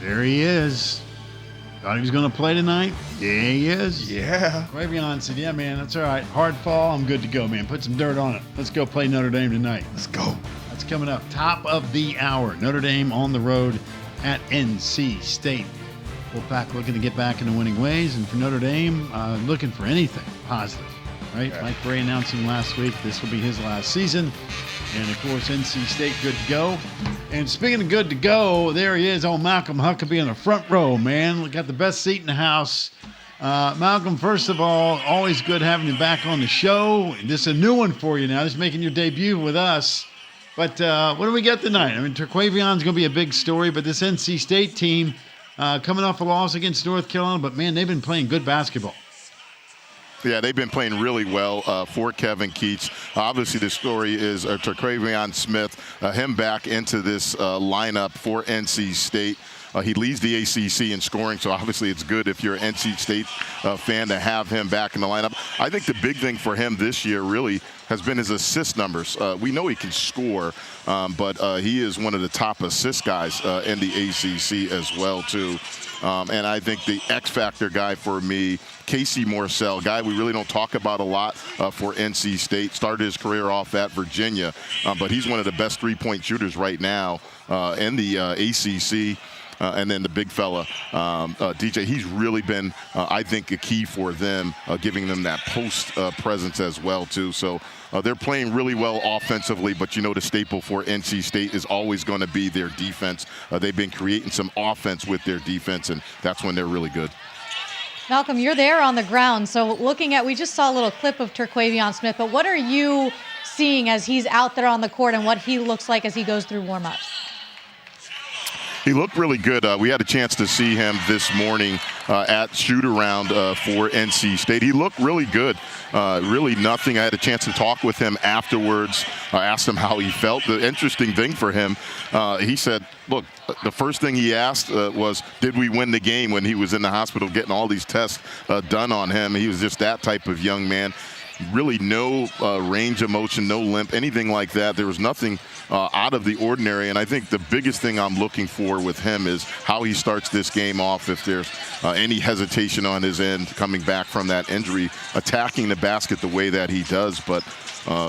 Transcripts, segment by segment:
There he is. Thought he was going to play tonight. Yeah, he is. Yeah. Quavion said, yeah, man, that's all right. Hard fall. I'm good to go, man. Put some dirt on it. Let's go play Notre Dame tonight. Let's go. That's coming up. Top of the hour. Notre Dame on the road at NC State. Wolfpack looking to get back into winning ways. And for Notre Dame, looking for anything positive. Right? Yeah. Mike Bray announcing last week this will be his last season. And, of course, NC State good to go. And speaking of good to go, there he is, old Malcolm Huckabee in the front row, man. We got the best seat in the house. Malcolm, first of all, always good having you back on the show. This is a new one for you now. Just making your debut with us. But what do we get tonight? I mean, Terquavion's going to be a big story, but this NC State team coming off a loss against North Carolina, but, man, they've been playing good basketball. Yeah, they've been playing really well for Kevin Keats. Obviously, the story is Terquavion Smith, him back into this lineup for NC State. He leads the ACC in scoring, so obviously it's good if you're an NC State fan to have him back in the lineup. I think the big thing for him this year really has been his assist numbers. We know he can score, but he is one of the top assist guys in the ACC as well, too. And I think the X-factor guy for me, Casey Morcell, guy we really don't talk about a lot for NC State, started his career off at Virginia, but he's one of the best three-point shooters right now in the ACC. And then the big fella, DJ, he's really been, I think, a key for them, giving them that post presence as well, too. So they're playing really well offensively, but you know the staple for NC State is always going to be their defense. They've been creating some offense with their defense, and that's when they're really good. Malcolm, you're there on the ground. So we just saw a little clip of Terquavion Smith, but what are you seeing as he's out there on the court and what he looks like as he goes through warm-ups? He looked really good. We had a chance to see him this morning at shoot-around for NC State. He looked really good. Really nothing. I had a chance to talk with him afterwards. I asked him how he felt. The interesting thing for him, he said, look, the first thing he asked was, did we win the game, when he was in the hospital getting all these tests done on him. He was just that type of young man. Really no range of motion, no limp, anything like that. There was nothing out of the ordinary, and I think the biggest thing I'm looking for with him is how he starts this game off, if there's any hesitation on his end coming back from that injury, attacking the basket the way that he does. But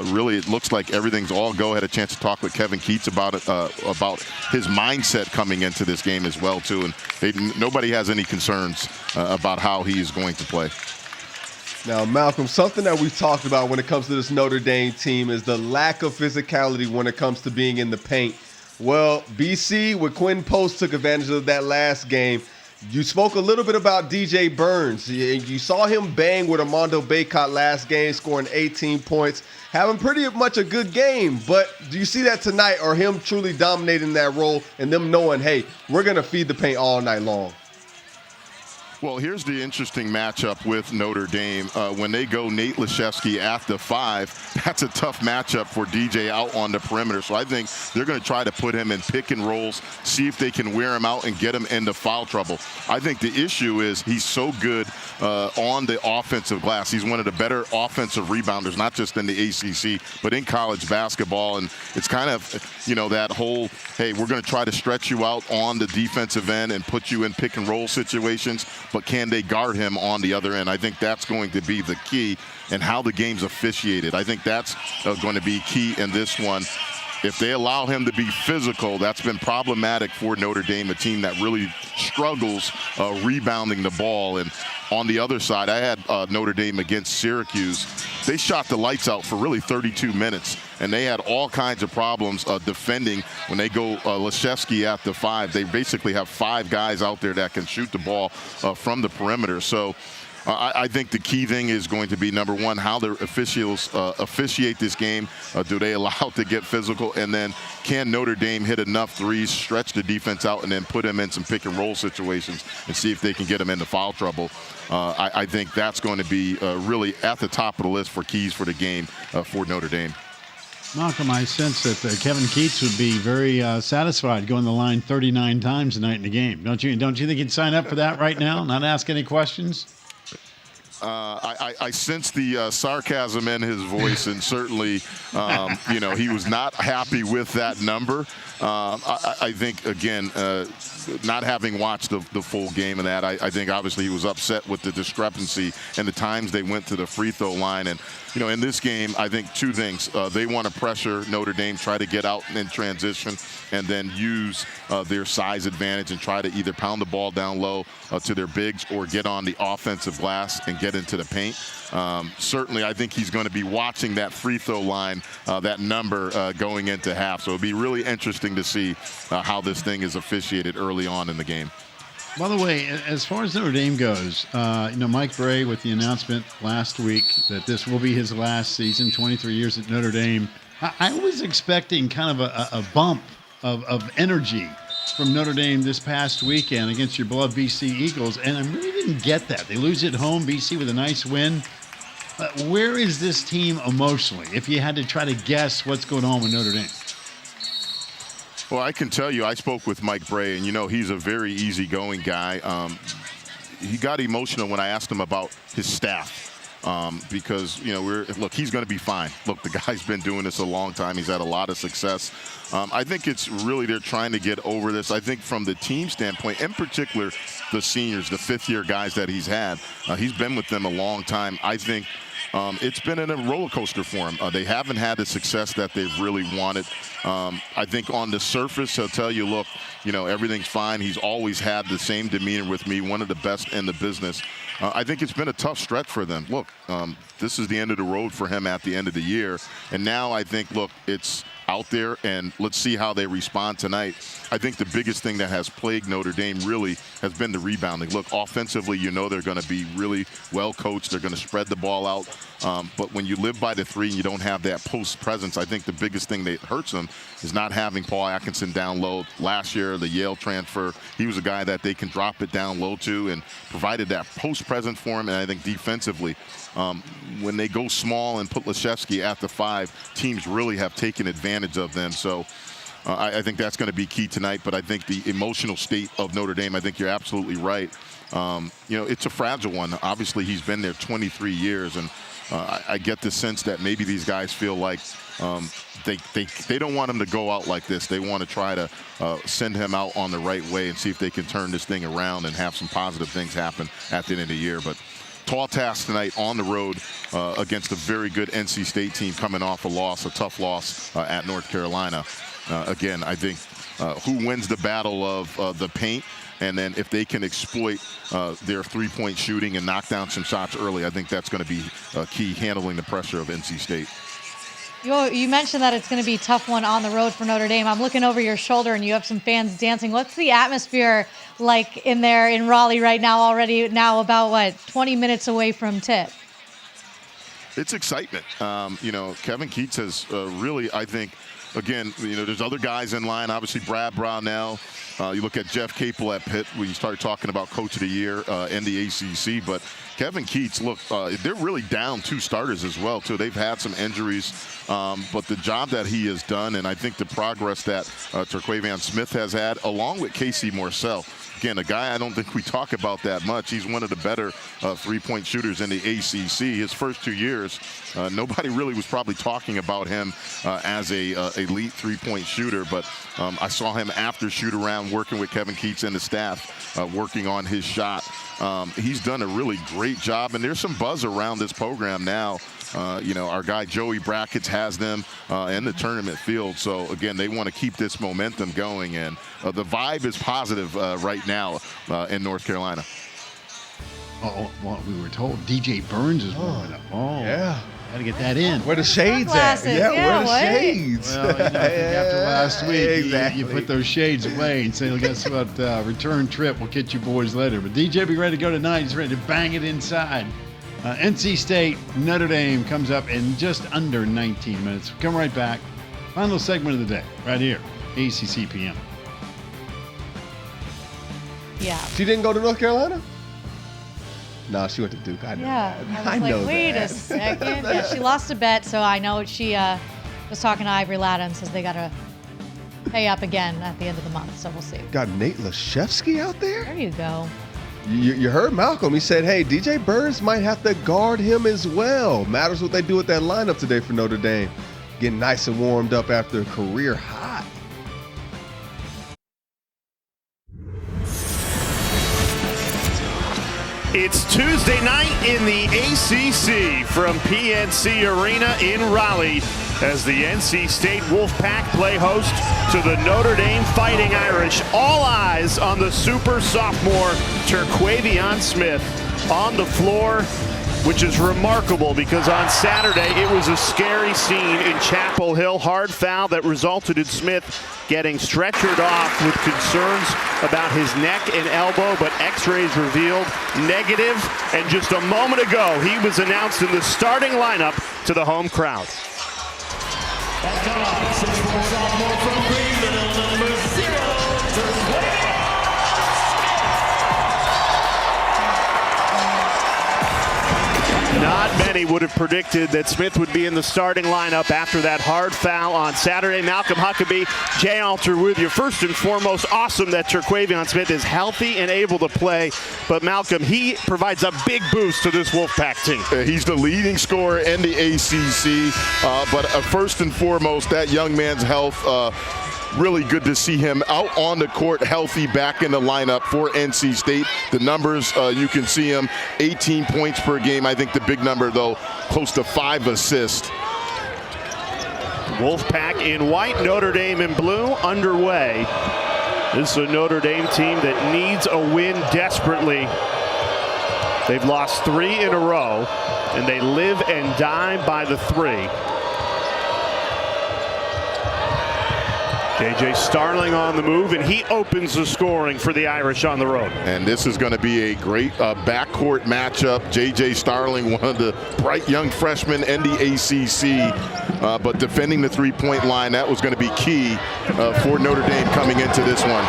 really it looks like everything's all go. I had a chance to talk with Kevin Keats about it, about his mindset coming into this game as well, too, and nobody has any concerns about how he is going to play. Now, Malcolm, something that we've talked about when it comes to this Notre Dame team is the lack of physicality when it comes to being in the paint. Well, BC with Quinn Post took advantage of that last game. You spoke a little bit about DJ Burns. You saw him bang with Armando Bacot last game, scoring 18 points, having pretty much a good game. But do you see that tonight, or him truly dominating that role and them knowing, hey, we're going to feed the paint all night long? Well, here's the interesting matchup with Notre Dame. When they go Nate Laszewski at the 5, that's a tough matchup for DJ out on the perimeter. So I think they're going to try to put him in pick and rolls, see if they can wear him out and get him into foul trouble. I think the issue is he's so good on the offensive glass. He's one of the better offensive rebounders, not just in the ACC, but in college basketball. And it's kind of, you know, that whole, hey, we're going to try to stretch you out on the defensive end and put you in pick and roll situations, but can they guard him on the other end? I think that's going to be the key, and how the game's officiated. I think that's going to be key in this one. If they allow him to be physical, that's been problematic for Notre Dame, a team that really struggles rebounding the ball. And on the other side, I had Notre Dame against Syracuse. They shot the lights out for really 32 minutes, and they had all kinds of problems defending when they go Laszewski at the 5. They basically have 5 guys out there that can shoot the ball from the perimeter. So I think the key thing is going to be, number one, how the officials officiate this game. Do they allow it to get physical? And then can Notre Dame hit enough threes, stretch the defense out, and then put them in some pick and roll situations and see if they can get them into foul trouble? I think that's going to be really at the top of the list for keys for the game for Notre Dame. Malcolm, I sense that Kevin Keats would be very satisfied going the line 39 times tonight in the game. Don't you think he'd sign up for that right now, not ask any questions? I sense the sarcasm in his voice, and certainly, you know, he was not happy with that number. I think, again, not having watched the full game of that, I think obviously he was upset with the discrepancy and the times they went to the free throw line. And, you know, in this game, I think two things. They want to pressure Notre Dame, try to get out in transition, and then use their size advantage and try to either pound the ball down low to their bigs or get on the offensive glass and get into the paint. Certainly, I think he's going to be watching that free throw line, that number going into half. So it'll be really interesting to see how this thing is officiated early on in the game. By the way, as far as Notre Dame goes, you know, Mike Bray with the announcement last week that this will be his last season, 23 years at Notre Dame. I was expecting kind of a bump of energy from Notre Dame this past weekend against your beloved BC Eagles, and I really didn't get that. They lose at home, BC with a nice win. Where is this team emotionally, if you had to try to guess what's going on with Notre Dame? Well, I can tell you, I spoke with Mike Bray, and, you know, he's a very easygoing guy. He got emotional when I asked him about his staff. Because, you know, look, he's going to be fine. Look, the guy's been doing this a long time. He's had a lot of success. I think it's really they're trying to get over this. I think from the team standpoint, in particular, the seniors, the fifth-year guys that he's had, he's been with them a long time. I think it's been in a roller coaster for him. They haven't had the success that they've really wanted. I think on the surface, he'll tell you, look, you know, everything's fine. He's always had the same demeanor with me, one of the best in the business. I think it's been a tough stretch for them. Look, this is the end of the road for him at the end of the year. And now I think, look, it's out there, and let's see how they respond tonight. I think the biggest thing that has plagued Notre Dame really has been the rebounding. Look, offensively, you know they're going to be really well coached. They're going to spread the ball out. But when you live by the three and you don't have that post presence, I think the biggest thing that hurts them is not having Paul Atkinson down low. Last year, the Yale transfer, he was a guy that they can drop it down low to and provided that post presence for him. And I think defensively, when they go small and put Laszewski at the 5, teams really have taken advantage of them. So I think that's going to be key tonight. But I think the emotional state of Notre Dame, I think you're absolutely right. You know, it's a fragile one. Obviously, he's been there 23 years, and I get the sense that maybe these guys feel like they don't want him to go out like this. They want to try to send him out on the right way and see if they can turn this thing around and have some positive things happen at the end of the year. But tall task tonight on the road against a very good NC State team coming off a tough loss at North Carolina. Again, I think who wins the battle of the paint, and then if they can exploit their three-point shooting and knock down some shots early, I think that's going to be key, handling the pressure of NC State. You mentioned that it's going to be a tough one on the road for Notre Dame. I'm looking over your shoulder, and you have some fans dancing. What's the atmosphere like in there in Raleigh right now already, now about, what, 20 minutes away from tip? It's excitement. You know, Kevin Keats has really, I think, again, you know, there's other guys in line. Obviously, Brad Brownell. You look at Jeff Capel at Pitt when you start talking about Coach of the Year in the ACC. But Kevin Keats, look, they're really down 2 starters as well, too. They've had some injuries. But the job that he has done, and I think the progress that Terquavion Smith has had, along with Casey Morsell. Again, a guy I don't think we talk about that much. He's one of the better three-point shooters in the ACC. His first 2 years, nobody really was probably talking about him as a elite three-point shooter. But I saw him after shoot-around working with Kevin Keats and the staff, working on his shot. He's done a really great job, and there's some buzz around this program now. You know, our guy Joey Brackets has them in the tournament field. So, again, they want to keep this momentum going. And the vibe is positive right now in North Carolina. Oh, well, we were told DJ Burns is warming up. Oh, yeah. Got to get that in. Where the shades at? Yeah, where the shades? Well, you know, I think after last week, exactly. you put those shades away and say, guess what, return trip, we'll get you boys later. But DJ be ready to go tonight. He's ready to bang it inside. NC State, Notre Dame comes up in just under 19 minutes. Come right back. Final segment of the day, right here, ACC PM. Yeah. She didn't go to North Carolina? No, she went to Duke. I know Yeah. that. I was like, wait a second. Yeah, she lost a bet, so I know she was talking to Ivory Latta and says they got to pay up again at the end of the month, so we'll see. Got Nate Laszewski out there? There you go. You heard Malcolm. He said, hey, DJ Burns might have to guard him as well. Matters what they do with that lineup today for Notre Dame. Getting nice and warmed up after a career high. It's Tuesday night in the ACC from PNC Arena in Raleigh as the NC State Wolfpack play host to the Notre Dame Fighting Irish. All eyes on the super sophomore Terquavion Smith on the floor, which is remarkable because on Saturday it was a scary scene in Chapel Hill. Hard foul that resulted in Smith getting stretchered off with concerns about his neck and elbow, but x-rays revealed negative. And just a moment ago, he was announced in the starting lineup to the home crowd. Sophomore from Greenville, number 0, Terquavion. Not many would have predicted that Smith would be in the starting lineup after that hard foul on Saturday. Malcolm Huckabee, Jay Alter with you. First and foremost, awesome that Terquavion Smith is healthy and able to play. But Malcolm, he provides a big boost to this Wolfpack team. He's the leading scorer in the ACC. But first and foremost, that young man's health. Really good to see him out on the court, healthy, back in the lineup for NC State. The numbers, you can see him, 18 points per game. I think the big number, though, close to 5 assists. Wolfpack in white, Notre Dame in blue, underway. This is a Notre Dame team that needs a win desperately. They've lost 3 in a row, and they live and die by the 3. J.J. Starling on the move, and he opens the scoring for the Irish on the road. And this is going to be a great backcourt matchup. J.J. Starling, one of the bright young freshmen in the ACC, but defending the three-point line, that was going to be key for Notre Dame coming into this one.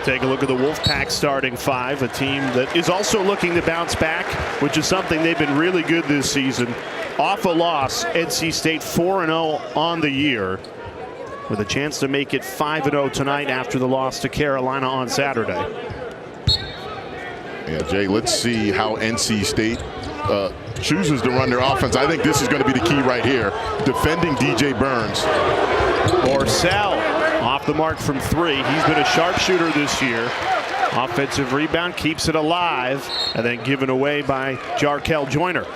Take a look at the Wolfpack starting 5, a team that is also looking to bounce back, which is something they've been really good this season. Off a loss, NC State 4-0 on the year, with a chance to make it 5-0 tonight after the loss to Carolina on Saturday. Yeah, Jay, let's see how NC State chooses to run their offense. I think this is going to be the key right here, defending DJ Burns. Orcel off the mark from 3. He's been a sharpshooter this year. Offensive rebound, keeps it alive, and then given away by Jarkel Joyner.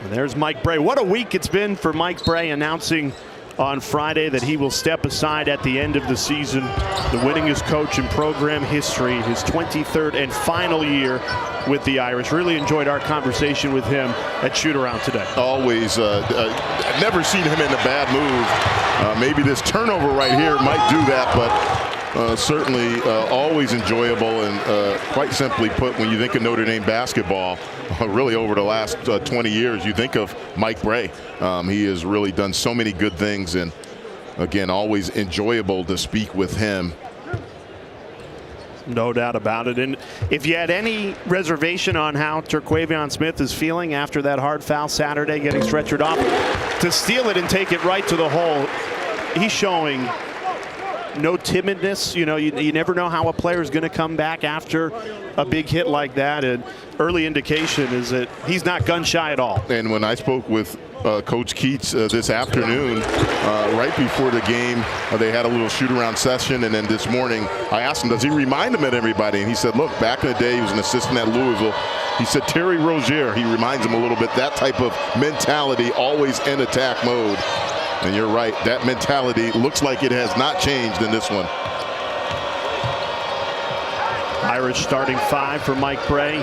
And there's Mike Brey. What a week it's been for Mike Brey, announcing on Friday that he will step aside at the end of the season. The winningest coach in program history, his 23rd and final year with the Irish. Really enjoyed our conversation with him at Shoot-Around today. Always, I've never seen him in a bad mood. Maybe this turnover right here might do that, but certainly always enjoyable. And quite simply put, when you think of Notre Dame basketball, really over the last 20 years, you think of Mike Brey. He has really done so many good things, and again, always enjoyable to speak with him. No doubt about it. And if you had any reservation on how Terquavion Smith is feeling after that hard foul Saturday, getting stretchered off, to steal it and take it right to the hole, he's showing no timidness. You know, you never know how a player is going to come back after a big hit like that, and early indication is that he's not gun shy at all. And when I spoke with Coach Keats this afternoon, right before the game, they had a little shoot-around session, and then this morning I asked him, does he remind him of everybody? And he said, look, back in the day, he was an assistant at Louisville. He said Terry Rozier, he reminds him a little bit, that type of mentality, always in attack mode. And you're right, that mentality looks like it has not changed in this one. Irish starting 5 for Mike Brey.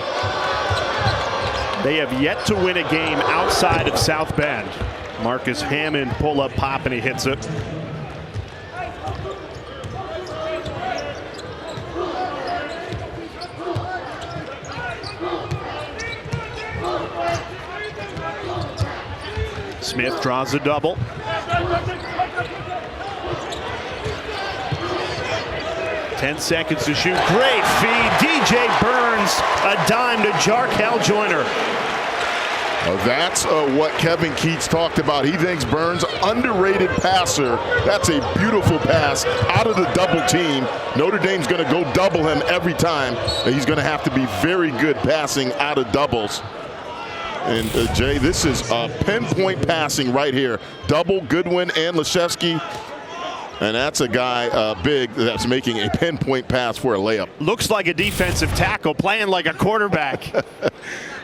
They have yet to win a game outside of South Bend. Marcus Hammond pull up pop, and he hits it. Smith draws a double. Ten seconds to shoot. Great feed. DJ Burns, a dime to Jarkel Joyner. That's what Kevin Keats talked about. He thinks Burns, underrated passer. That's a beautiful pass out of the double team. Notre Dame's going to go double him every time. He's going to have to be very good passing out of doubles. And Jay, this is pinpoint passing right here. Double Goodwin and Leshevsky. And that's a guy big that's making a pinpoint pass for a layup. Looks like a defensive tackle playing like a quarterback.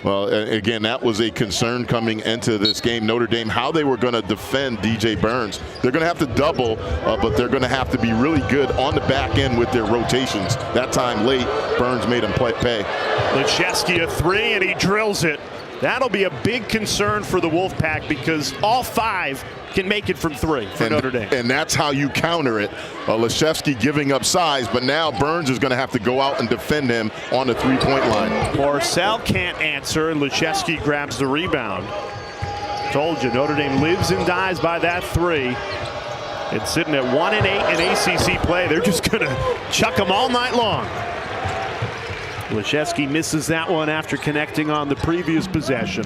Well, again, that was a concern coming into this game. Notre Dame, how they were going to defend DJ Burns. They're going to have to double, but they're going to have to be really good on the back end with their rotations. That time late, Burns made him pay. Lecheski a three, and he drills it. That'll be a big concern for the Wolfpack because all 5 can make it from 3 for Notre Dame. And that's how you counter it. Lecheski giving up size, but now Burns is going to have to go out and defend him on the 3-point line. Morcell can't answer, and Lecheski grabs the rebound. Told you, Notre Dame lives and dies by that 3. It's sitting at 1-8 in ACC play. They're just going to chuck them all night long. Lecheski misses that one after connecting on the previous possession.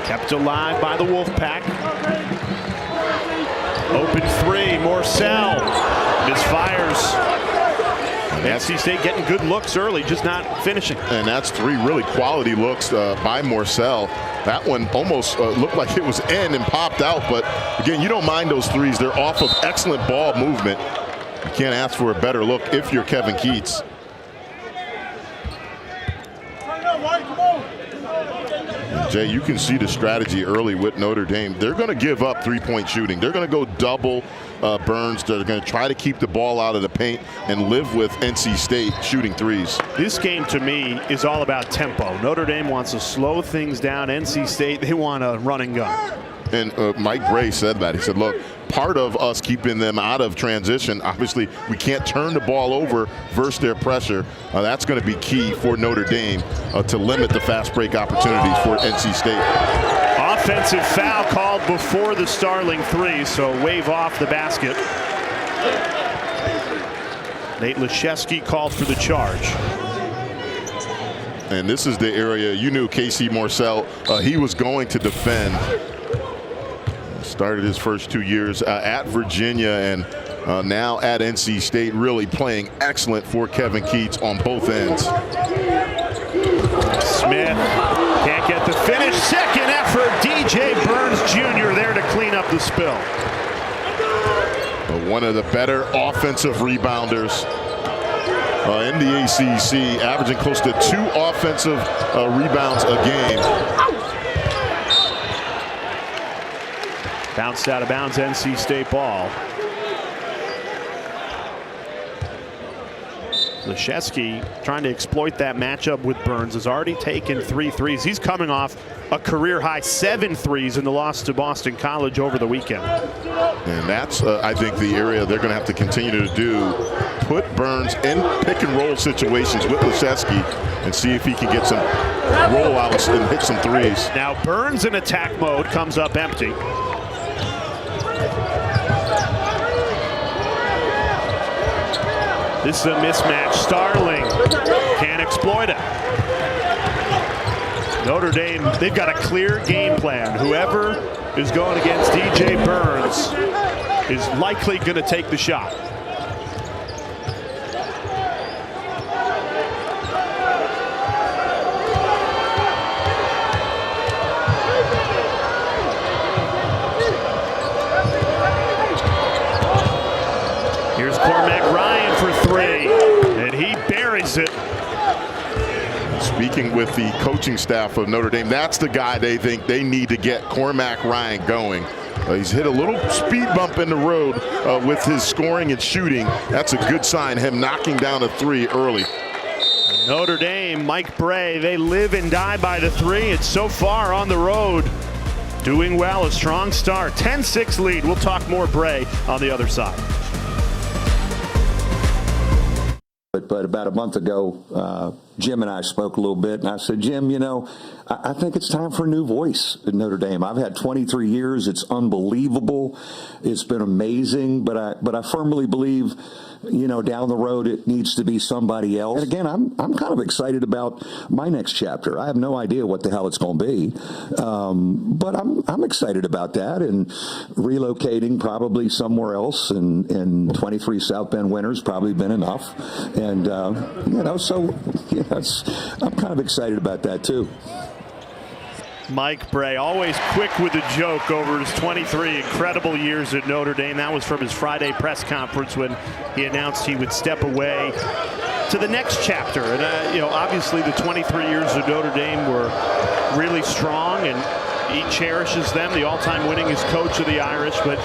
Kept alive by the Wolfpack. Open 3, Morcell misfires. NC State getting good looks early, just not finishing. And that's 3 really quality looks by Morcell. That one almost looked like it was in and popped out, but again, you don't mind those 3s. They're off of excellent ball movement. You can't ask for a better look if you're Kevin Keats. Jay, you can see the strategy early with Notre Dame. They're going to give up 3-point shooting. They're going to go double Burns. They're going to try to keep the ball out of the paint and live with NC State shooting 3s. This game to me is all about tempo. Notre Dame wants to slow things down. NC State, they want a run and gun. And Mike Bray said that. He said, look, part of us keeping them out of transition, obviously we can't turn the ball over versus their pressure. That's going to be key for Notre Dame to limit the fast break opportunities for NC State. Offensive foul called before the Starling 3, so wave off the basket. Nate Lecheski called for the charge. And this is the area you knew Casey Morcell, he was going to defend. Started his first 2 years at Virginia and now at NC State, really playing excellent for Kevin Keats on both ends. Smith can't get the finish. Second effort, DJ Burns Jr. there to clean up the spill. One of the better offensive rebounders in the ACC, averaging close to 2 offensive rebounds a game. Bounced out of bounds, NC State ball. Lecheski trying to exploit that matchup with Burns has already taken 3 threes. He's coming off a career high 7 threes in the loss to Boston College over the weekend. And that's, I think, the area they're going to have to continue to do. Put Burns in pick and roll situations with Lecheski and see if he can get some rollouts and hit some threes. Now Burns in attack mode comes up empty. This is a mismatch. Starling can't exploit it. Notre Dame, they've got a clear game plan. Whoever is going against DJ Burns is likely going to take the shot. Here's Cormac Ryan for 3, and he buries it. Speaking with the coaching staff of Notre Dame, that's the guy they think they need to get Cormac Ryan going. He's hit a little speed bump in the road with his scoring and shooting. That's a good sign, him knocking down a 3 early. Notre Dame, Mike Bray, they live and die by the 3. It's so far on the road. Doing well, a strong start. 10-6 lead. We'll talk more Bray on the other side. But about a month ago, Jim and I spoke a little bit, and I said, Jim, you know, I think it's time for a new voice at Notre Dame. I've had 23 years. It's unbelievable. It's been amazing. But I firmly believe, you know, down the road it needs to be somebody else. And again, I'm kind of excited about my next chapter. I have no idea what the hell it's going to be, but I'm excited about that and relocating probably somewhere else. And 23 South Bend winters probably been enough. And you know, so I'm kind of excited about that too. Mike Brey, always quick with a joke over his 23 incredible years at Notre Dame. That was from his Friday press conference when he announced he would step away to the next chapter. And, obviously the 23 years of Notre Dame were really strong, and he cherishes them, the all-time winningest coach of the Irish. But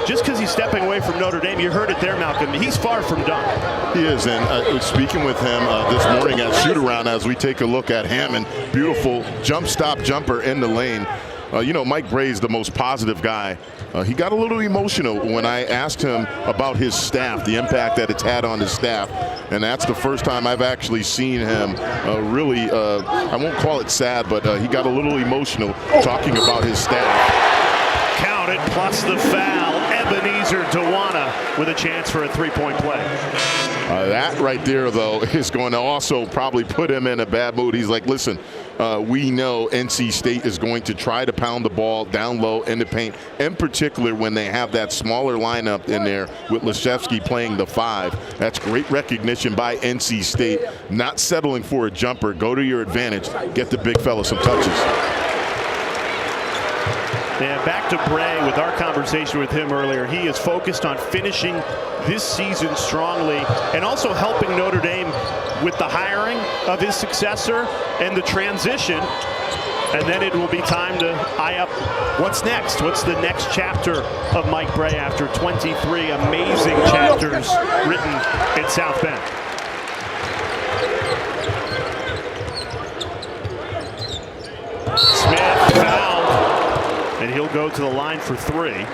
just because he's stepping away from Notre Dame, you heard it there, Malcolm, he's far from done. He is, and speaking with him this morning at shoot-around as we take a look at Hammond, beautiful jump-stop jumper in the lane. Mike Brey is the most positive guy. He got a little emotional when I asked him about his staff, the impact that it's had on his staff. And that's the first time I've actually seen him really, I won't call it sad, but he got a little emotional talking about his staff. Count it, plus the foul. Ebenezer Tawana with a chance for a three-point play. That right there, though, is going to also probably put him in a bad mood. He's like, listen, we know NC State is going to try to pound the ball down low in the paint, in particular when they have that smaller lineup in there with Laszewski playing the 5. That's great recognition by NC State. Not settling for a jumper. Go to your advantage. Get the big fella some touches. And back to Brey with our conversation with him earlier. He is focused on finishing this season strongly and also helping Notre Dame with the hiring of his successor and the transition. And then it will be time to eye up what's next. What's the next chapter of Mike Brey after 23 amazing chapters written in South Bend? Smith fouled. And he'll go to the line for 3.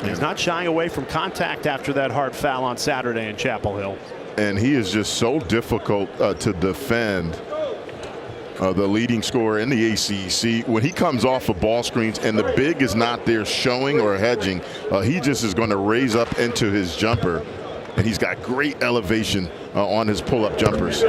He's not shying away from contact after that hard foul on Saturday in Chapel Hill. And he is just so difficult to defend. The leading scorer in the ACC, when he comes off of ball screens and the big is not there showing or hedging, he just is going to raise up into his jumper. And he's got great elevation on his pull-up jumpers.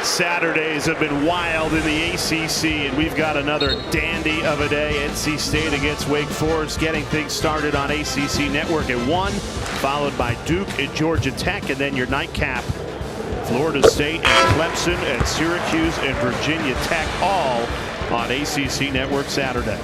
Saturdays have been wild in the ACC, and we've got another dandy of a day. NC State against Wake Forest, getting things started on ACC Network at 1, followed by Duke and Georgia Tech, and then your nightcap, Florida State and Clemson and Syracuse and Virginia Tech, all on ACC Network Saturday.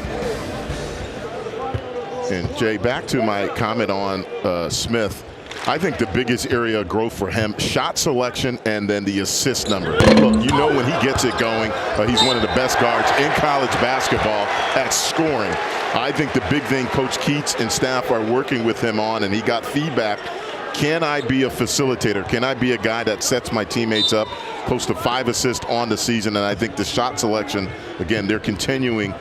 And Jay, back to my comment on Smith. I think the biggest area of growth for him, shot selection and then the assist number. Look, when he gets it going, he's one of the best guards in college basketball at scoring. I think the big thing Coach Keats and staff are working with him on, and he got feedback, can I be a facilitator? Can I be a guy that sets my teammates up? Close to 5 assists on the season, and I think the shot selection, again, they're continuing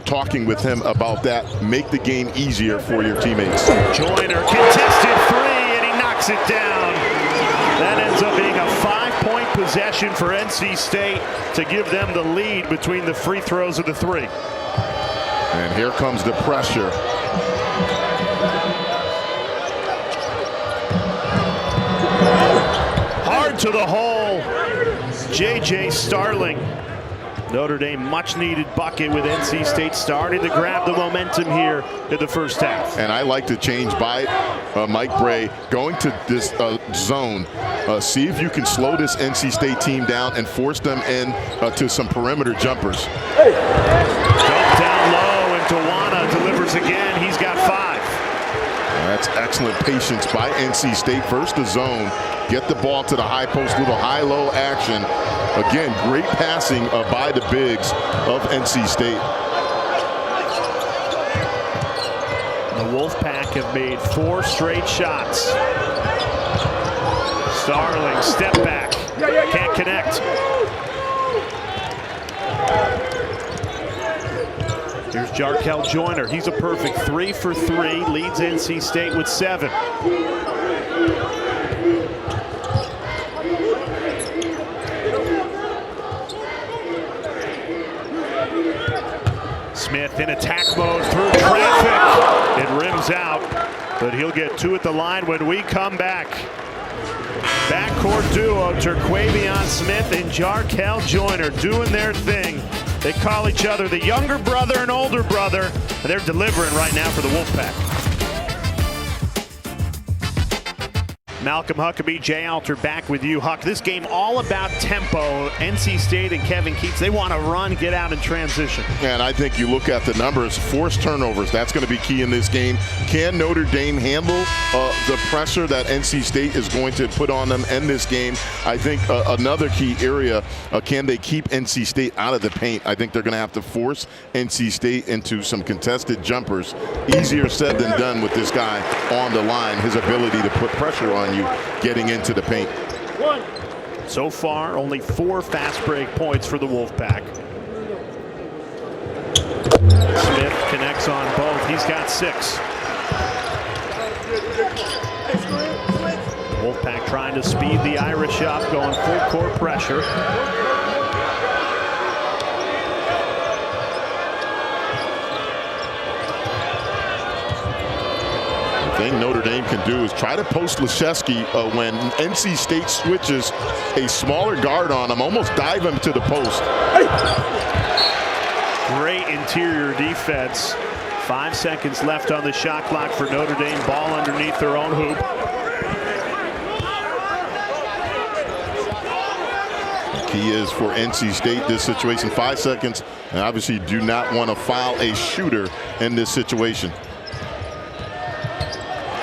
talking with him about that. Make the game easier for your teammates. Joyner contested 3, and he knocks it down. That ends up being a 5-point possession for NC State to give them the lead between the free throws of the 3. And here comes the pressure. Hard to the hole. J.J. Starling. Notre Dame much needed bucket with NC State starting to grab the momentum here in the first half. And I like the change by Mike Brey going to this zone. See if you can slow this NC State team down and force them in to some perimeter jumpers. Dump down low, and Tawana delivers again. He's got 5. That's excellent patience by NC State. First the zone, get the ball to the high post, little high-low action. Again, great passing by the bigs of NC State. The Wolfpack have made 4 straight shots. Starling, step back, can't connect. Here's Jarkel Joyner. He's a perfect 3 for 3, leads NC State with 7. Smith in attack mode through traffic. It rims out, but he'll get 2 at the line when we come back. Backcourt duo, Terquavion Smith and Jarkel Joyner doing their thing. They call each other the younger brother and older brother, and they're delivering right now for the Wolfpack. Malcolm Huckabee, Jay Alter back with you. Huck, this game all about tempo. NC State and Kevin Keats, they want to run, get out in transition. And I think you look at the numbers, forced turnovers, that's going to be key in this game. Can Notre Dame handle the pressure that NC State is going to put on them in this game? I think another key area, can they keep NC State out of the paint? I think they're going to have to force NC State into some contested jumpers. Easier said than done with this guy on the line, his ability to put pressure on you getting into the paint. So far, only 4 fast break points for the Wolfpack. Smith connects on both. He's got 6. Wolfpack trying to speed the Irish up, going full court pressure. Thing Notre Dame can do is try to post Leshevsky when NC State switches a smaller guard on him, almost dive him to the post. Great interior defense. 5 seconds left on the shot clock for Notre Dame. Ball underneath their own hoop. Key is for NC State this situation, 5 seconds, and obviously do not want to foul a shooter in this situation.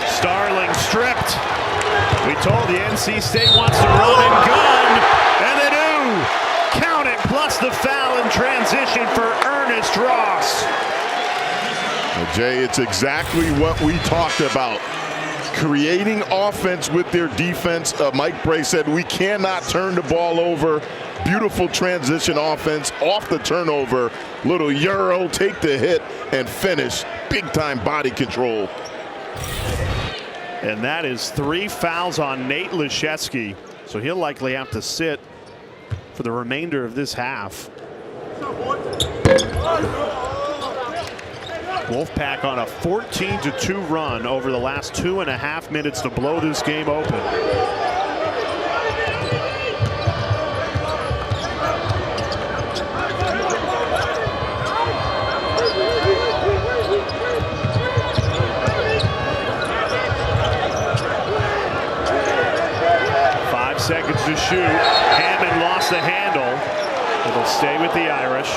Starling stripped. We told the NC State wants to run and gun, and they do. Count it, plus the foul in transition for Ernest Ross. Well, Jay, it's exactly what we talked about. Creating offense with their defense. Mike Bray said we cannot turn the ball over. Beautiful transition offense off the turnover. Little Euro, take the hit and finish. Big time body control. And that is 3 fouls on Nate Leshevsky. So he'll likely have to sit for the remainder of this half. Wolfpack on a 14-2 run over the last 2.5 minutes to blow this game open. Seconds to shoot. Hammond lost the handle. It'll stay with the Irish.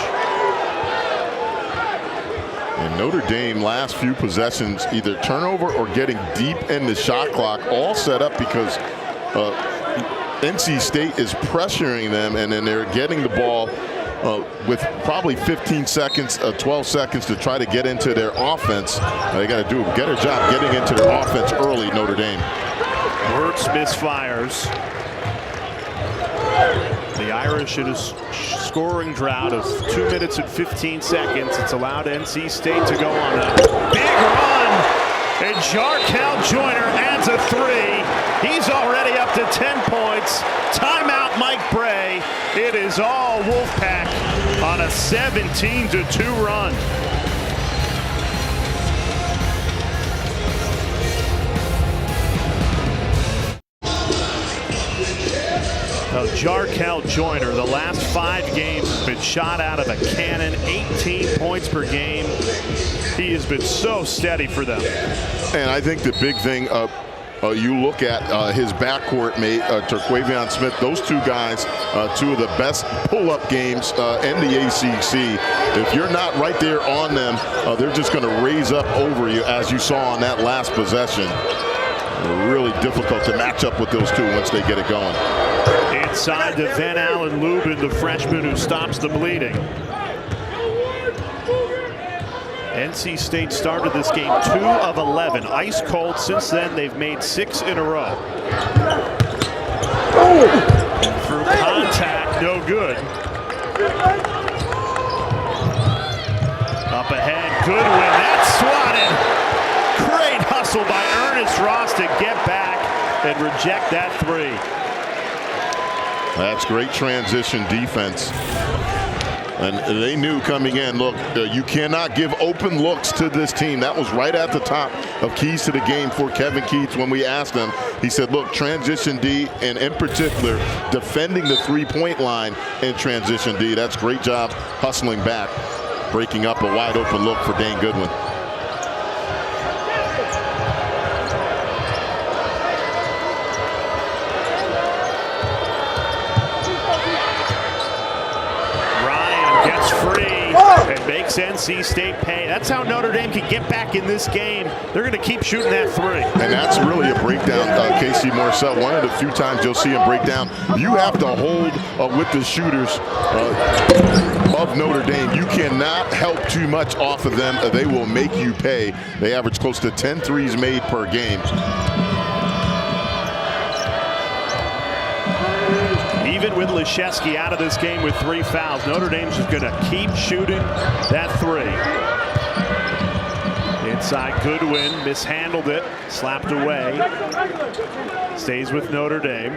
And Notre Dame last few possessions, either turnover or getting deep in the shot clock, all set up because NC State is pressuring them, and then they're getting the ball with probably 15 seconds, 12 seconds to try to get into their offense. They got to do a better job getting into their offense early, Notre Dame. Wirtz misfires. The Irish in a scoring drought of 2 minutes and 15 seconds. It's allowed NC State to go on a big run. And Jarkel Joyner adds a 3. He's already up to 10 points. Timeout, Mike Bray. It is all Wolfpack on a 17-2 run. Jarkel Joyner, the last 5 games, has been shot out of a cannon, 18 points per game. He has been so steady for them. And I think the big thing, you look at his backcourt mate, Terquavion Smith, those 2 guys, 2 of the best pull-up games in the ACC. If you're not right there on them, they're just going to raise up over you, as you saw on that last possession. Really difficult to match up with those 2 once they get it going. Inside to Van Allen Lubin, the freshman who stops the bleeding. NC State started this game 2 of 11. Ice cold. Since then, they've made 6 in a row. Through contact, no good. Up ahead, Goodwin. That's swatted. Great hustle by Ernest Ross to get back and reject that 3. That's great transition defense. And they knew coming in, look, you cannot give open looks to this team. That was right at the top of keys to the game for Kevin Keats when we asked him. He said, look, transition D, and in particular, defending the 3-point line in transition D. That's a great job hustling back, breaking up a wide open look for Dane Goodwin. gets free and makes NC State pay. That's how Notre Dame can get back in this game. They're going to keep shooting that three. And that's really a breakdown, Casey Morcell. One of the few times you'll see him break down. You have to hold with the shooters of Notre Dame. You cannot help too much off of them. They will make you pay. They average close to 10 threes made per game. Even with Leszewski out of this game with 3 fouls, Notre Dame's just going to keep shooting that three. Inside Goodwin, mishandled it, slapped away. Stays with Notre Dame.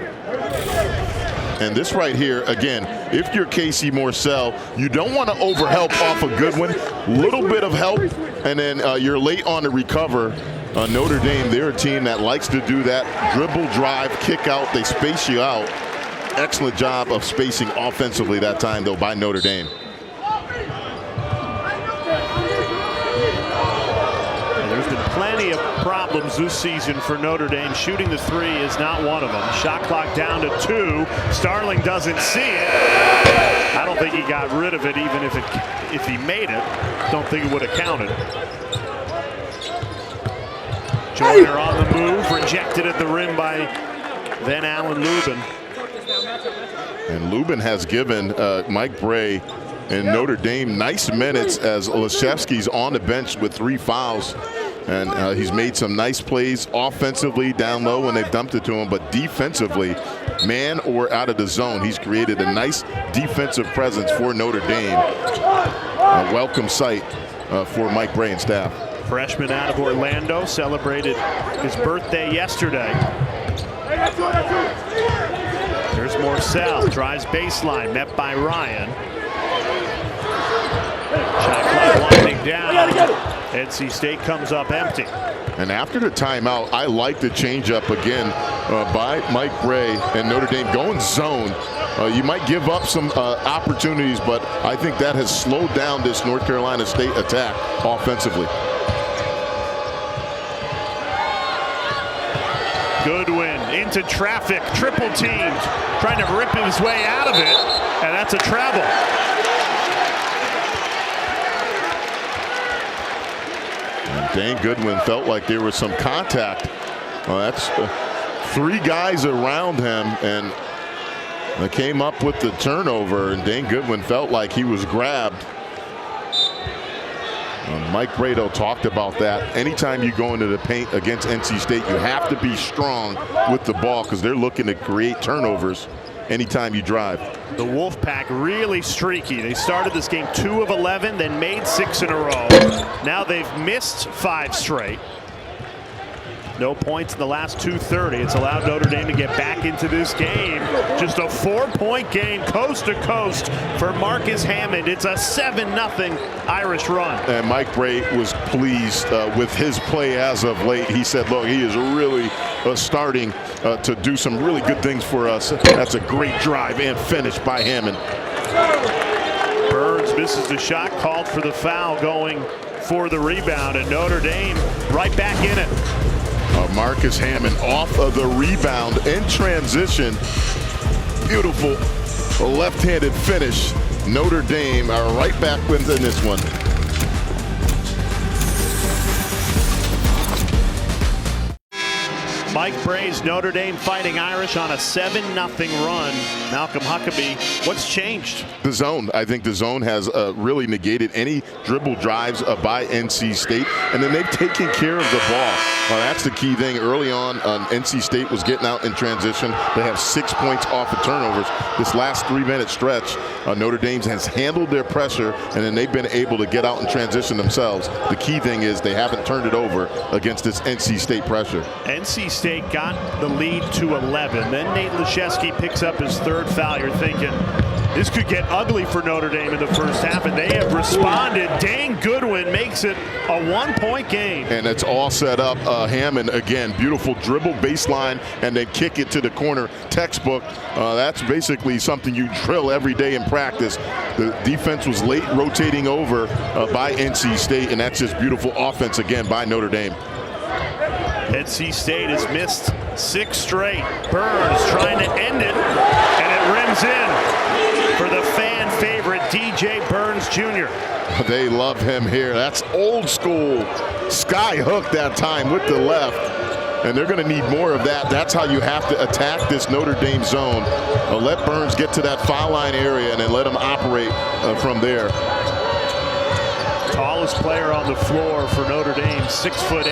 And this right here, again, if you're Casey Morcell, you don't want to overhelp off a Goodwin. Little bit of help, and then you're late on the recover. Notre Dame, they're a team that likes to do that. Dribble, drive, kick out, they space you out. Excellent job of spacing offensively that time, though, by Notre Dame. There's been plenty of problems this season for Notre Dame. Shooting the three is not one of them. Shot clock down to 2. Starling doesn't see it. I don't think he got rid of it, even if he made it. Don't think it would have counted. Joyner on the move, rejected at the rim by then Alan Lubin. And Lubin has given Mike Bray and Notre Dame nice minutes as Leszewski's on the bench with 3 fouls. And he's made some nice plays offensively down low when they've dumped it to him, but defensively, man or out of the zone, he's created a nice defensive presence for Notre Dame. A welcome sight for Mike Bray and staff. Freshman out of Orlando, celebrated his birthday yesterday. Here's Morcell, drives baseline, met by Ryan. Shot clock winding down. NC State comes up empty. And after the timeout, I like the changeup again by Mike Bray and Notre Dame going zone. You might give up some opportunities, but I think that has slowed down this North Carolina State attack offensively. Goodwin into traffic, triple teamed, trying to rip his way out of it, and that's a travel. And Dane Goodwin felt like there was some contact. That's 3 guys around him, and they came up with the turnover, and Dane Goodwin felt like he was grabbed. Mike Brado talked about that. Anytime you go into the paint against NC State, you have to be strong with the ball because they're looking to create turnovers anytime you drive. The Wolfpack really streaky. They started this game 2 of 11, then made 6 in a row. Now they've missed 5 straight. No points in the last 2:30. It's allowed Notre Dame to get back into this game. Just a 4-point game, coast to coast for Marcus Hammond. It's a 7-0 Irish run. And Mike Bray was pleased with his play as of late. He said, look, he is really starting to do some really good things for us. That's a great drive and finish by Hammond. Burns misses the shot, called for the foul, going for the rebound, and Notre Dame right back in it. Marcus Hammond off of the rebound in transition. Beautiful left-handed finish. Notre Dame are right back within this one. Mike Bray's Notre Dame Fighting Irish on a 7-0 run. Malcolm Huckabee, what's changed? The zone. I think the zone has really negated any dribble drives by NC State, and then they've taken care of the ball. That's the key thing. Early on, NC State was getting out in transition. They have 6 points off of turnovers. This last 3-minute stretch, Notre Dame has handled their pressure, and then they've been able to get out and transition themselves. The key thing is they haven't turned it over against this NC State pressure. NC State got the lead to 11. Then Nate Leszewski picks up his 3rd foul. You're thinking this could get ugly for Notre Dame in the first half, and they have responded. Dane Goodwin makes it a 1-point game. And it's all set up. Hammond, again, beautiful dribble baseline and then kick it to the corner. Textbook. That's basically something you drill every day in practice. The defense was late rotating over by NC State, and that's just beautiful offense again by Notre Dame. NC State has missed 6 straight. Burns trying to end it, and it rims in for the fan favorite DJ Burns Jr. They love him here. That's old school sky hook that time with the left. And they're going to need more of that. That's how you have to attack this Notre Dame zone. Let Burns get to that foul line area and then let him operate from there. Tallest player on the floor for Notre Dame, 6'8".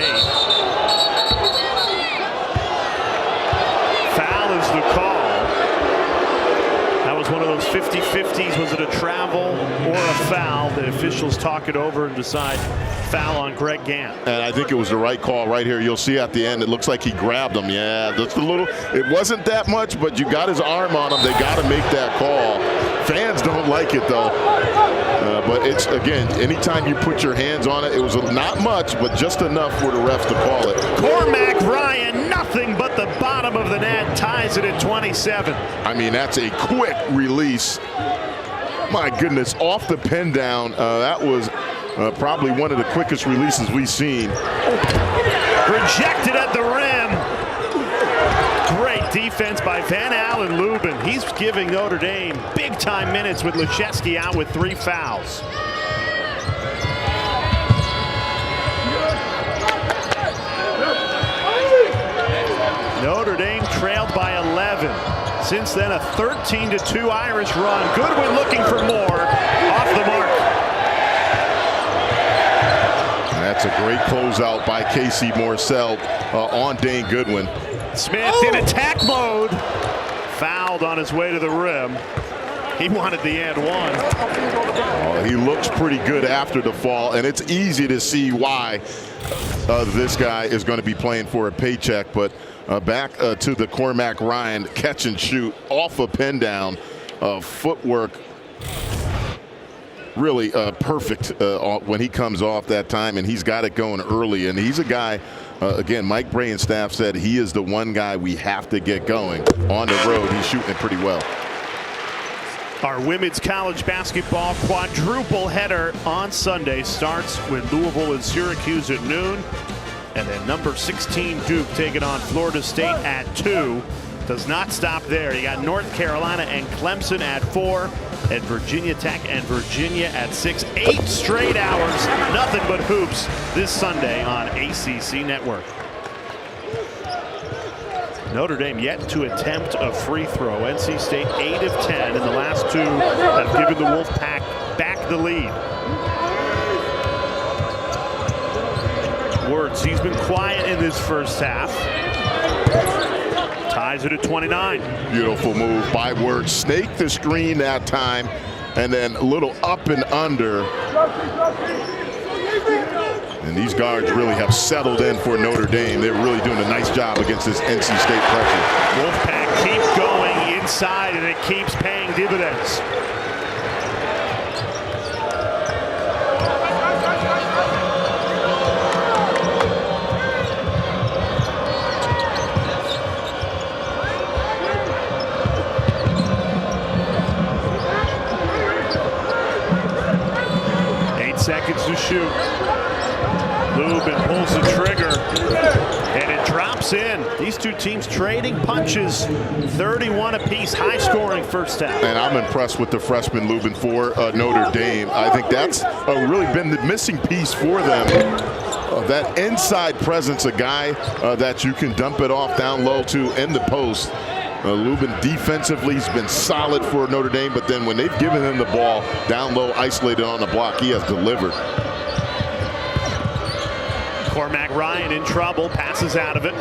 Foul is the call. That was one of those 50-50s. Was it a travel or a foul? The officials talk it over and decide foul on Greg Gant. And I think it was the right call right here. You'll see at the end, it looks like he grabbed him. Yeah, that's a little, it wasn't that much, but you got his arm on him. They got to make that call. Fans don't like it, though. But it's, again, anytime you put your hands on it, it was not much, but just enough for the refs to call it. Cormac Ryan, nothing but the bottom of the net, ties it at 27. I mean, that's a quick release. My goodness, off the pin down. That was probably one of the quickest releases we've seen. Rejected at the rim. Great defense by Van Allen Lubin. He's giving Notre Dame big-time minutes with Leschewski out with 3 fouls. Notre Dame trailed by 11. Since then, a 13-2 Irish run. Goodwin looking for more. Off the mark. That's a great closeout by Casey Morcell on Dane Goodwin. Smith in attack mode. Fouled on his way to the rim. He wanted the and one. He looks pretty good after the fall, and it's easy to see why this guy is going to be playing for a paycheck. But back to the Cormac Ryan catch and shoot off a pin down. Footwork really perfect when he comes off that time, and he's got it going early. And he's a guy, again, Mike Bray and staff said he is the one guy we have to get going on the road. He's shooting it pretty well. Our women's college basketball quadruple header on Sunday starts with Louisville and Syracuse at noon. And then number 16 Duke taking on Florida State at 2. Does not stop there. You got North Carolina and Clemson at 4, and Virginia Tech and Virginia at 6. 8 straight hours, nothing but hoops this Sunday on ACC Network. Notre Dame yet to attempt a free throw. NC State 8 of 10, and the last 2 have given the Wolfpack back the lead. Wirtz, he's been quiet in this first half. Ties it at 29. Beautiful move by Wirtz. Snake the screen that time, and then a little up and under. And these guards really have settled in for Notre Dame. They're really doing a nice job against this NC State pressure. Wolfpack keep going inside, and it keeps paying dividends. Seconds to shoot. Lubin pulls the trigger, and it drops in. These two teams trading punches, 31 apiece, high-scoring first half. And I'm impressed with the freshman Lubin for Notre Dame. I think that's really been the missing piece for them. That inside presence, a guy that you can dump it off down low to in the post. Lubin defensively has been solid for Notre Dame, but then when they've given him the ball down low, isolated on the block, he has delivered. Cormac Ryan in trouble, passes out of it.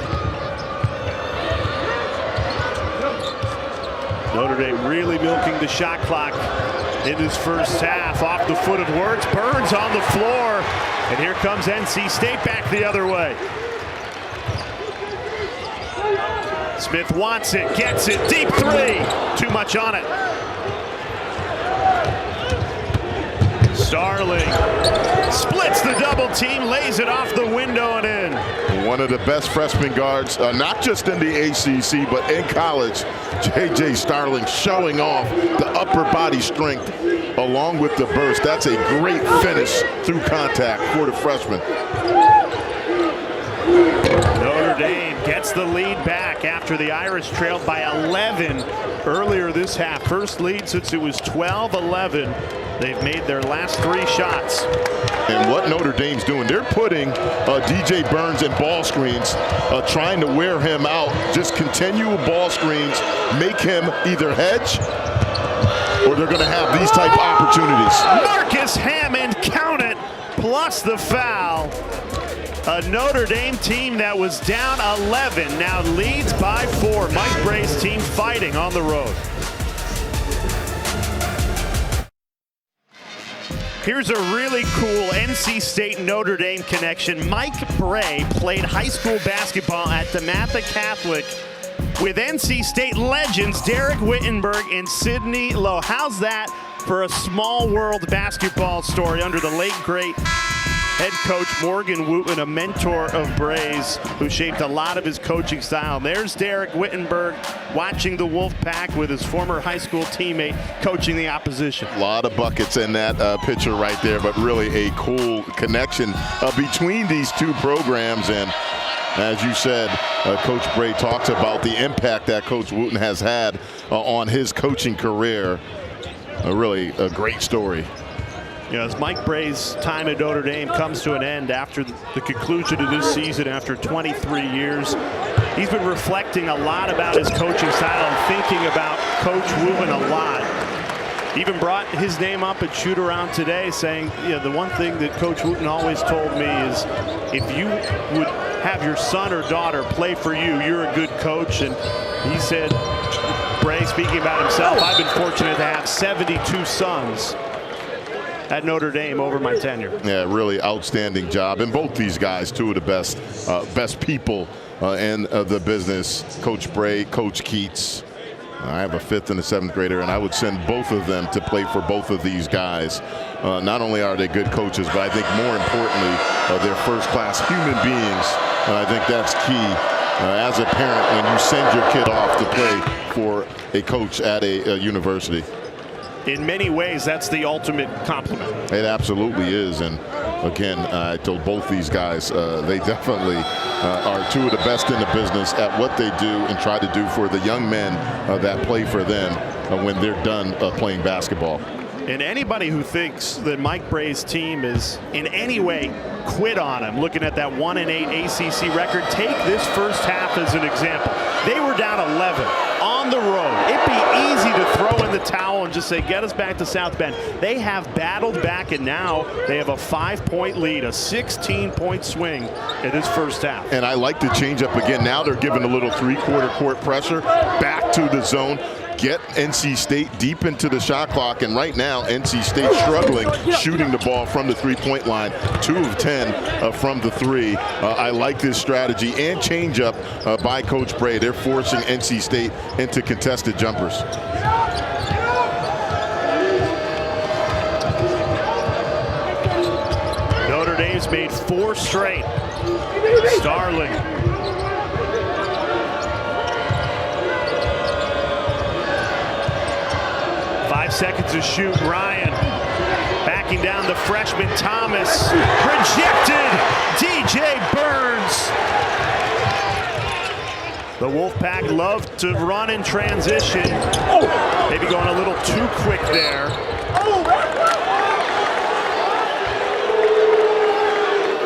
Notre Dame really milking the shot clock in this first half. Off the foot of Wirtz, Burns on the floor, and here comes NC State back the other way. Smith wants it, gets it, deep 3. Too much on it. Starling splits the double team, lays it off the window and in. One of the best freshman guards, not just in the ACC, but in college. J.J. Starling showing off the upper body strength along with the burst. That's a great finish through contact for the freshman. Notre Dame gets the lead back after the Irish trailed by 11 earlier this half. First lead since it was 12-11. They've made their last 3 shots. And what Notre Dame's doing, they're putting DJ Burns in ball screens, trying to wear him out. Just continual ball screens, make him either hedge or they're going to have these type of opportunities. Marcus Hammond, count it, plus the foul. A Notre Dame team that was down 11 now leads by 4. Mike Bray's team fighting on the road. Here's a really cool NC State Notre Dame connection. Mike Bray played high school basketball at DeMatha Catholic with NC State legends Derek Wittenberg and Sidney Lowe. How's that for a small world basketball story under the late great head coach Morgan Wooten, a mentor of Bray's, who shaped a lot of his coaching style. There's Derek Wittenberg watching the Wolfpack with his former high school teammate coaching the opposition. A lot of buckets in that picture right there, but really a cool connection between these two programs. And as you said, Coach Bray talks about the impact that Coach Wooten has had on his coaching career. Really a great story. You know, as Mike Bray's time at Notre Dame comes to an end after the conclusion of this season after 23 years, he's been reflecting a lot about his coaching style and thinking about Coach Wooten a lot. Even brought his name up at shoot around today, saying, you know, the one thing that Coach Wooten always told me is if you would have your son or daughter play for you, you're a good coach. And he said, Bray speaking about himself, I've been fortunate to have 72 sons at Notre Dame over my tenure. Yeah, really outstanding job. And both these guys, two of the best people in the business. Coach Bray, Coach Keats. I have a 5th and a 7th grader, and I would send both of them to play for both of these guys. Not only are they good coaches, but I think more importantly, they're first-class human beings. I think that's key as a parent when you send your kid off to play for a coach at a university. In many ways, that's the ultimate compliment. It absolutely is. And again, I told both these guys they definitely are two of the best in the business at what they do and try to do for the young men that play for them when they're done playing basketball. And anybody who thinks that Mike Bray's team is in any way quit on him, looking at that 1-8 ACC record, take this first half as an example. They were down 11 on the road. It'd be easy to throw in the towel and just say, get us back to South Bend. They have battled back, and now they have a 5-point lead, a 16-point swing in this first half. And I like the change up again. Now they're giving a little 3-quarter court pressure back to the zone. Get NC State deep into the shot clock, and right now NC State struggling shooting the ball from the 3-point line. 2 of 10 from the 3. I like this strategy and change up by Coach Bray. They're forcing NC State into contested jumpers. Notre Dame's made 4 straight. Starling. Seconds to shoot. Ryan backing down the freshman Thomas. Rejected. DJ Burns. The Wolfpack love to run in transition. Maybe going a little too quick there.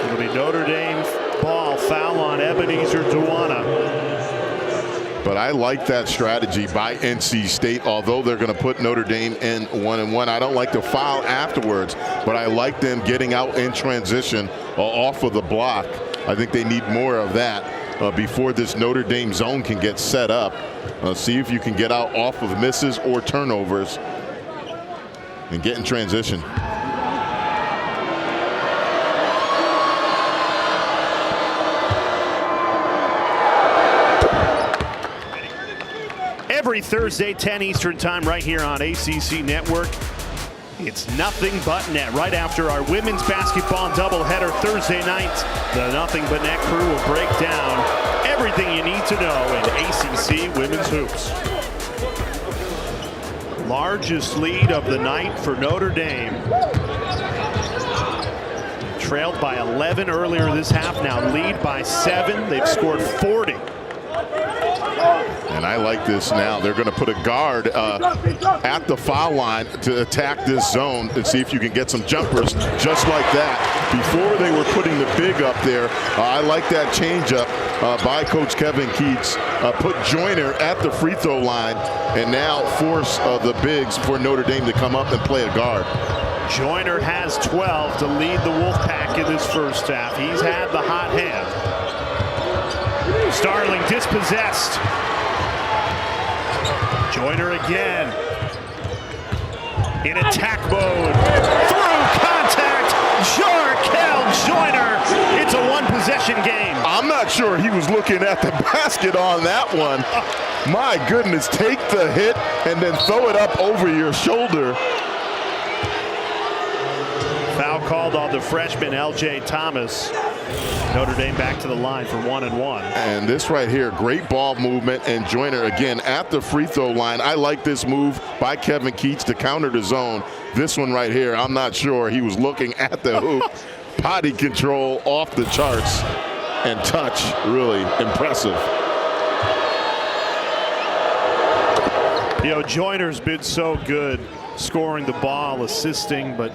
It'll be Notre Dame ball. Foul on Ebenezer Duana. But I like that strategy by NC State, although they're going to put Notre Dame in 1-and-1. I don't like the foul afterwards, but I like them getting out in transition off of the block. I think they need more of that before this Notre Dame zone can get set up. See if you can get out off of misses or turnovers and get in transition. Every Thursday, 10 Eastern time, right here on ACC Network. It's Nothing But Net. Right after our women's basketball doubleheader Thursday night, the Nothing But Net crew will break down everything you need to know in ACC women's hoops. Largest lead of the night for Notre Dame. trailed by 11 earlier this half, now lead by 7. They've scored 40. And I like this now. They're going to put a guard at the foul line to attack this zone and see if you can get some jumpers just like that. Before they were putting the big up there, I like that changeup by Coach Kevin Keats. Put Joyner at the free throw line and now force the bigs for Notre Dame to come up and play a guard. Joyner has 12 to lead the Wolfpack in this first half. He's had the hot hand. Starling dispossessed. Joyner again. In attack mode. Through contact. Jarkel Joyner. It's a one-possession game. I'm not sure he was looking at the basket on that one. My goodness, take the hit and then throw it up over your shoulder. Foul called on the freshman, L.J. Thomas. Notre Dame back to the line for 1-1. And this right here, great ball movement, and Joyner again at the free throw line. I like this move by Kevin Keats to counter the zone. This one right here, I'm not sure. He was looking at the hoop. Body control off the charts, and touch really impressive. You know, Joyner's been so good scoring the ball, assisting, but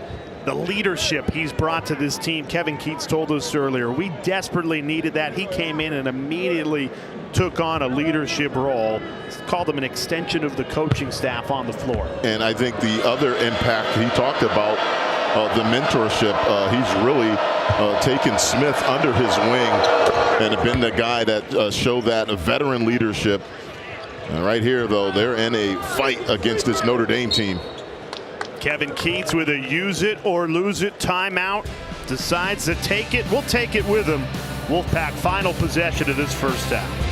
the leadership he's brought to this team, Kevin Keats told us earlier, we desperately needed that. He came in and immediately took on a leadership role. Called him an extension of the coaching staff on the floor. And I think the other impact he talked about, the mentorship, he's really taken Smith under his wing and have been the guy that showed that veteran leadership. And right here, though, they're in a fight against this Notre Dame team. Kevin Keats with a use it or lose it timeout. Decides to take it. We'll take it with him. Wolfpack final possession of this first half.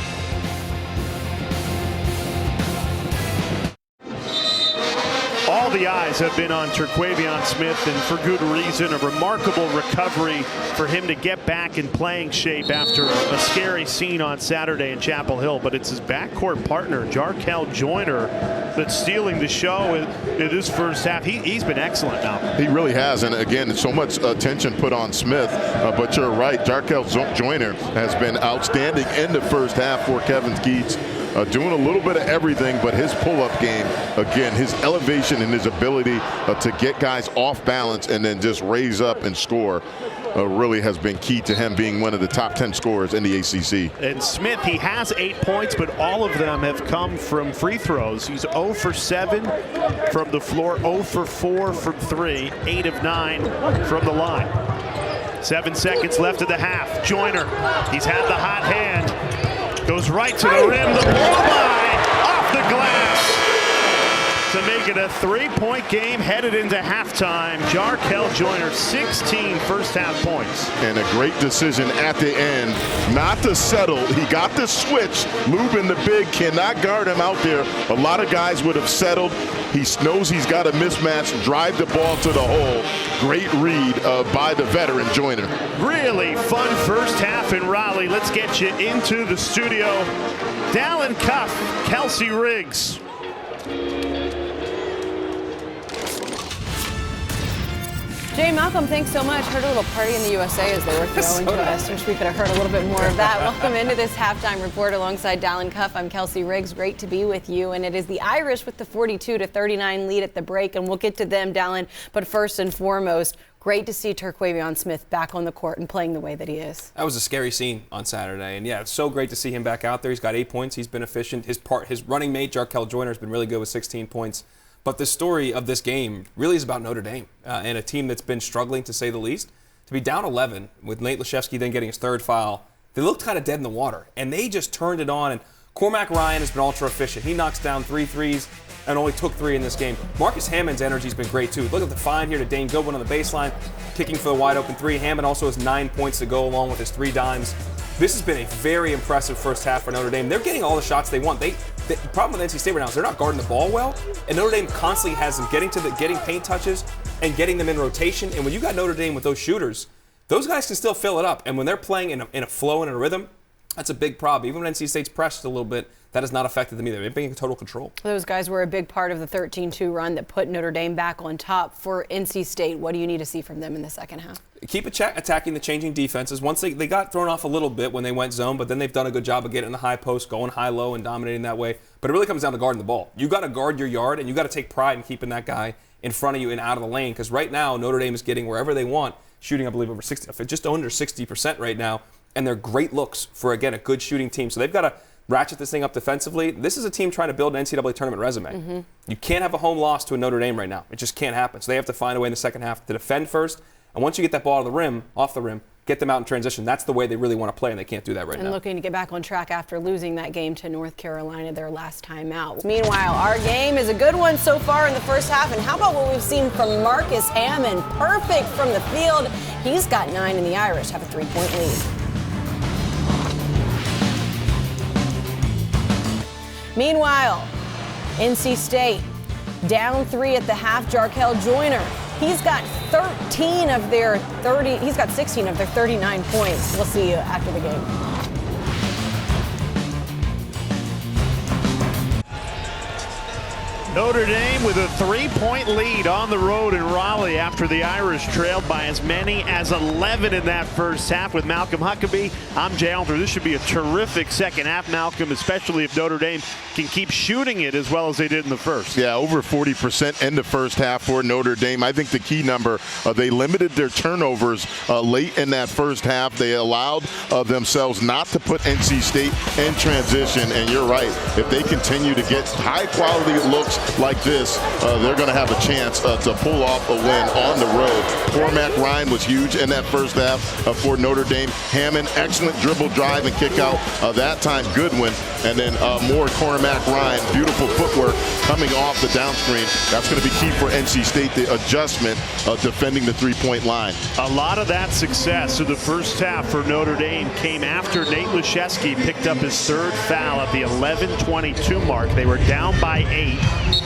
All the eyes have been on Terquavion Smith, and for good reason. A remarkable recovery for him to get back in playing shape after a scary scene on Saturday in Chapel Hill. But it's his backcourt partner, Jarkel Joyner, that's stealing the show in this first half. He's been excellent now. He really has, and again, so much attention put on Smith, but you're right, Jarkel Joyner has been outstanding in the first half for Kevin Keats. Doing a little bit of everything, but his pull-up game, again, his elevation and his ability to get guys off balance and then just raise up and score really has been key to him being one of the top 10 scorers in the ACC. And Smith, he has 8 points, but all of them have come from free throws. He's 0 for 7 from the floor, 0 for 4 from 3, 8 of 9 from the line. 7 seconds left of the half. Joyner, he's had the hot hand. Goes right to the rim, the blow by, off the glass to make it a 3-point game headed into halftime. Jarkel Joyner, 16 first half points. And a great decision at the end, not to settle. He got the switch. Lubin, the big, cannot guard him out there. A lot of guys would have settled. He knows he's got a mismatch, drive the ball to the hole. Great read by the veteran Joyner. Really fun first half in Raleigh. Let's get you into the studio. Dallin Cuff, Kelsey Riggs. Jay, Malcolm, thanks so much. Heard a little party in the USA as they were throwing to us. Wish we could have heard a little bit more of that. Welcome into this halftime report alongside Dallin Cuff. I'm Kelsey Riggs. Great to be with you. And it is the Irish with the 42-39 lead at the break, and we'll get to them, Dallin. But first and foremost, great to see Terquavion Smith back on the court and playing the way that he is. That was a scary scene on Saturday. And yeah, it's so great to see him back out there. He's got 8 points. He's been efficient. His running mate, Jarkel Joyner, has been really good with 16 points. But the story of this game really is about Notre Dame and a team that's been struggling, to say the least. To be down 11 with Nate Laszewski then getting his third foul, they looked kind of dead in the water. And they just turned it on. And Cormac Ryan has been ultra efficient. He knocks down 3 threes and only took 3 in this game. Marcus Hammond's energy's been great too. Look at the find here to Dane Goodwin on the baseline, kicking for the wide open 3. Hammond also has 9 points to go along with his 3 dimes. This has been a very impressive first half for Notre Dame. They're getting all the shots they want. The problem with NC State right now is they're not guarding the ball well, and Notre Dame constantly has them getting paint touches and getting them in rotation. And when you got Notre Dame with those shooters, those guys can still fill it up. And when they're playing in a flow and in a rhythm, That's a big problem. Even when NC State's pressed a little bit, that has not affected them either. They've been in total control. Those guys were a big part of the 13-2 run that put Notre Dame back on top. For NC State, what do you need to see from them in the second half? Keep attacking the changing defenses. Once they got thrown off a little bit when they went zone, but then they've done a good job of getting in the high post, going high-low, and dominating that way. But it really comes down to guarding the ball. You got to guard your yard, and you got to take pride in keeping that guy in front of you and out of the lane. Because right now, Notre Dame is getting wherever they want, shooting, I believe, over 60, just under 60% right now. And they're great looks for, again, a good shooting team. So they've got to ratchet this thing up defensively. This is a team trying to build an NCAA tournament resume. Mm-hmm. You can't have a home loss to a Notre Dame right now. It just can't happen. So they have to find a way in the second half to defend first. And once you get that ball off the rim, get them out in transition. That's the way they really want to play, and they can't do that right now. And looking to get back on track after losing that game to North Carolina their last time out. Meanwhile, our game is a good one so far in the first half. And how about what we've seen from Marcus Hammond? Perfect from the field. He's got 9, and the Irish have a 3-point lead. Meanwhile, NC State down 3 at the half. Jarkel Joyner, he's got 16 of their 39 points. We'll see you after the game. Notre Dame with a 3-point lead on the road in Raleigh after the Irish trailed by as many as 11 in that first half. With Malcolm Huckabee, I'm Jay Alter. This should be a terrific second half, Malcolm, especially if Notre Dame can keep shooting it as well as they did in the first. Yeah, over 40% in the first half for Notre Dame. I think the key number, they limited their turnovers late in that first half. They allowed themselves not to put NC State in transition. And you're right, if they continue to get high-quality looks like this, they're going to have a chance to pull off a win on the road. Cormac Ryan was huge in that first half for Notre Dame. Hammond, excellent dribble drive and kick out. That time, Goodwin. And then more Cormac Ryan. Beautiful footwork coming off the downscreen. That's going to be key for NC State, the adjustment of defending the three-point line. A lot of that success of the first half for Notre Dame came after Nate Laszewski picked up his 3rd foul at the 11:22 mark. They were down by 8.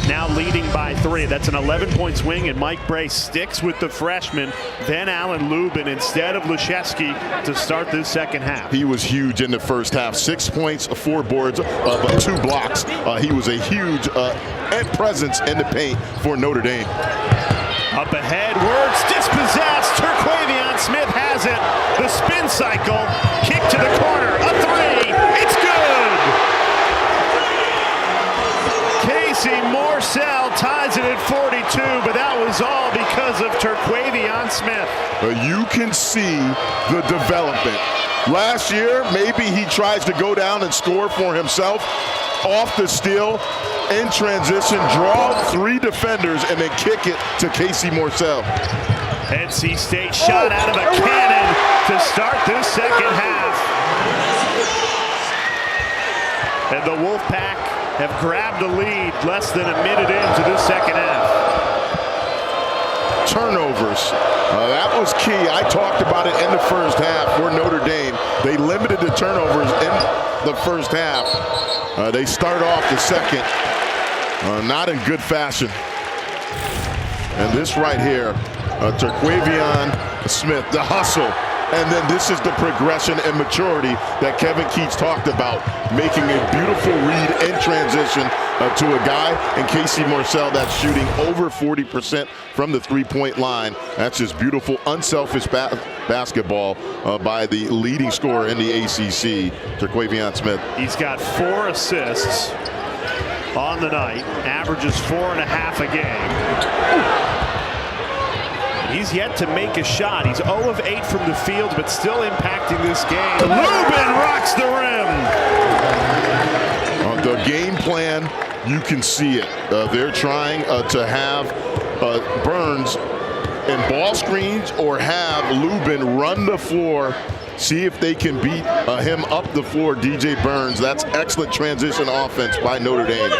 Now leading by 3. That's an 11-point swing, and Mike Bray sticks with the freshman, then Alan Lubin instead of Laszewski to start this second half. He was huge in the first half. 6 points, 4 boards, but 2 blocks. He was a huge presence in the paint for Notre Dame. Up ahead, Wirtz dispossessed. Terquavion Smith has it. The spin cycle, kick to the corner, a 3. It's good. Casey Morsell ties it at 42, but that was all because of Terquavion Smith. You can see the development. Last year, maybe he tries to go down and score for himself. Off the steal, in transition, draw 3 defenders, and then kick it to Casey Morsell. NC State shot out of a cannon to start this second half. And the Wolfpack have grabbed a lead less than a minute into this second half. Turnovers. That was key. I talked about it in the first half for Notre Dame. They limited the turnovers in the first half. They start off the second not in good fashion. And this right here, Terquavion Smith, the hustle. And then this is the progression and maturity that Kevin Keats talked about, making a beautiful read in transition to a guy in Casey Morsell that's shooting over 40% from the three-point line. That's just beautiful, unselfish basketball by the leading scorer in the ACC, Terquavion Smith. He's got 4 assists on the night, averages 4.5 a game. He's yet to make a shot. He's 0 of 8 from the field, but still impacting this game. Lubin rocks the rim. The game plan, you can see it. They're trying to have Burns in ball screens or have Lubin run the floor. See if they can beat him up the floor, DJ Burns. That's excellent transition offense by Notre Dame.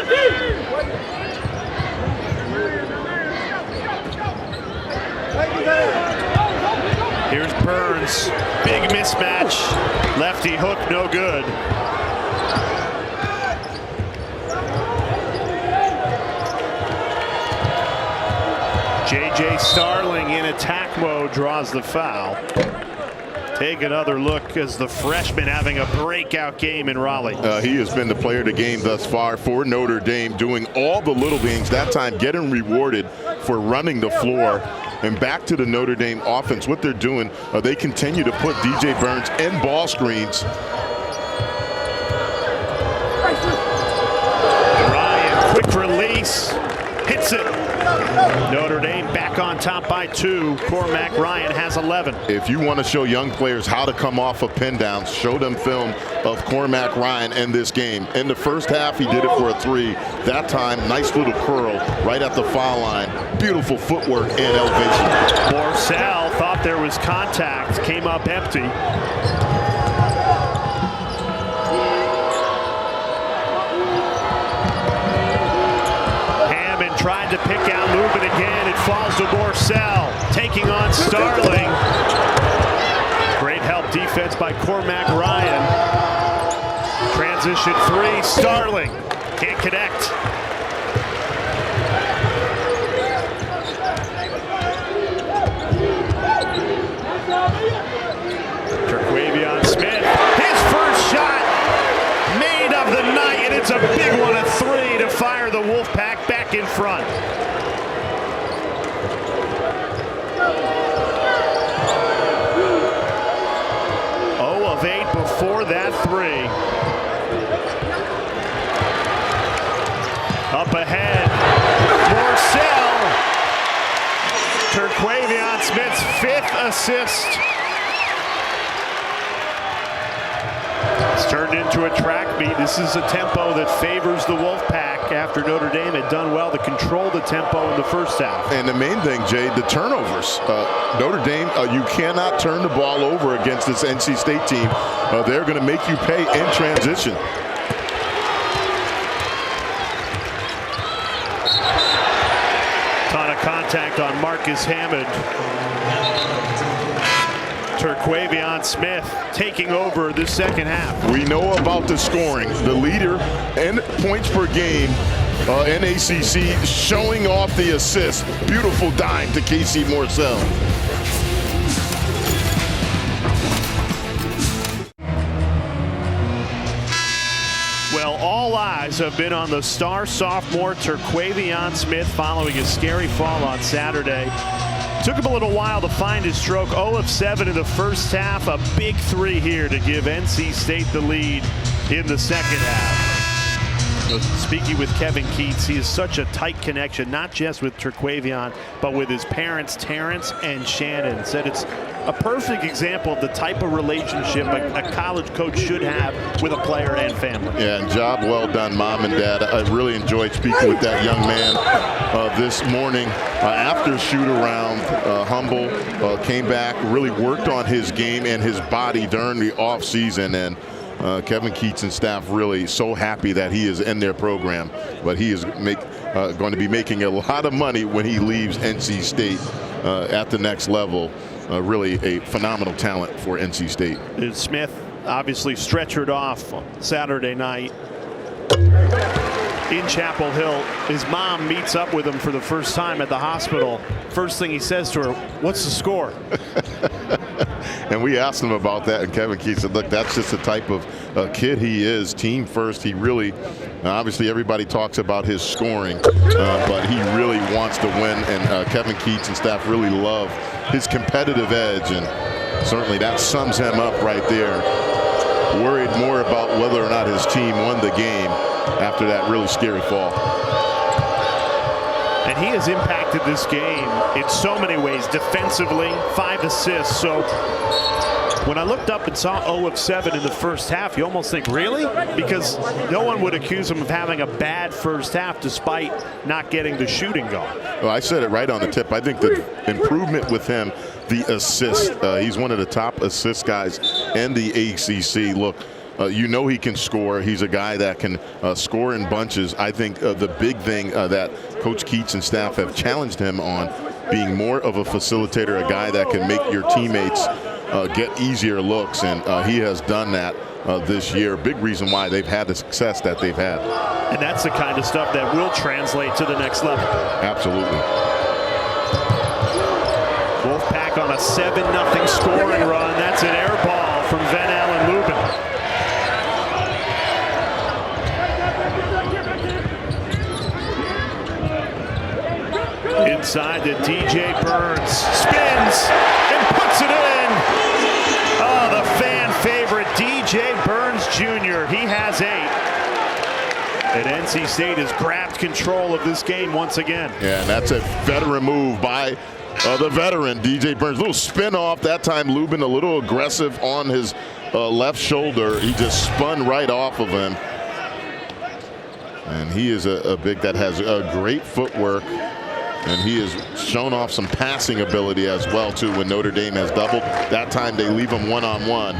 Here's Burns, big mismatch, lefty hook, no good. J.J. Starling in attack mode draws the foul. Take another look as the freshman having a breakout game in Raleigh. He has been the player of the game thus far for Notre Dame, doing all the little things, that time getting rewarded for running the floor. And back to the Notre Dame offense, what they're doing, they continue to put DJ Burns in ball screens. Ryan, quick release, hits it. Notre Dame back on top by 2. Cormac Ryan has 11. If you want to show young players how to come off of pin downs, show them film of Cormac Ryan in this game. In the first half, he did it for a 3. That time, nice little curl right at the foul line. Beautiful footwork and elevation. Morcell thought there was contact, came up empty. Hammond tried to pick out, move it again. It falls to Morcell, taking on Starling. Great help defense by Cormac Ryan. Transition 3, Starling can't connect. Terquavion Smith, his first shot made of the night, and it's a big one, a 3 to fire the Wolfpack back in front. Of 8 before that 3. Up ahead, Morcell. Terquavion Smith's 5th assist. It's turned into a track meet. This is a tempo that favors the Wolfpack after Notre Dame had done well to control the tempo in the first half. And the main thing, Jay, the turnovers. Notre Dame, you cannot turn the ball over against this NC State team. They're going to make you pay in transition. Ton of contact on Marcus Hammond. Terquavion Smith taking over the second half. We know about the scoring. The leader in points per game in ACC, showing off the assist. Beautiful dime to Casey Morcell. Well, all eyes have been on the star sophomore Terquavion Smith following a scary fall on Saturday. Took him a little while to find his stroke. 0 of 7 in the first half. A big 3 here to give NC State the lead in the second half. Speaking with Kevin Keats, he is such a tight connection, not just with Terquavion, but with his parents, Terrence and Shannon. Said it's a perfect example of the type of relationship a college coach should have with a player and family. Yeah, and job well done, Mom and Dad. I really enjoyed speaking with that young man this morning after shoot-around. Humble, came back, really worked on his game and his body during the off-season, and Kevin Keats and staff really so happy that he is in their program. But he is going to be making a lot of money when he leaves NC State at the next level. Really a phenomenal talent for NC State. And Smith obviously stretchered off Saturday night in Chapel Hill. His mom meets up with him for the first time at the hospital. First thing he says to her, "What's the score?" And we asked him about that, and Kevin Keats said, look, that's just the type of kid he is. Team first. He really, obviously everybody talks about his scoring, but he really wants to win, and Kevin Keats and staff really love his competitive edge, and certainly that sums him up right there. Worried more about whether or not his team won the game after that really scary fall. And he has impacted this game in so many ways. Defensively, 5 assists. So when I looked up and saw 0 of 7 in the first half, you almost think, really? Because no one would accuse him of having a bad first half despite not getting the shooting going. Well, I said it right on the tip. I think the improvement with him, the assist, he's one of the top assist guys in the ACC. Look, you know he can score. He's a guy that can score in bunches. I think the big thing that Coach Keats and staff have challenged him on, being more of a facilitator, a guy that can make your teammates get easier looks, and he has done that this year. Big reason why they've had the success that they've had. And that's the kind of stuff that will translate to the next level. Absolutely. Wolfpack back on a 7-0 scoring run. That's an air ball from Van Allen Lubin. Inside to DJ Burns, spins and puts it in. Oh, the fan favorite DJ Burns Jr. He has 8. And NC State has grabbed control of this game once again. Yeah, and that's a veteran move by the veteran, DJ Burns. A little spin off that time. Lubin a little aggressive on his left shoulder. He just spun right off of him. And he is a big that has great footwork. And he has shown off some passing ability as well, too, when Notre Dame has doubled. That time they leave him one-on-one.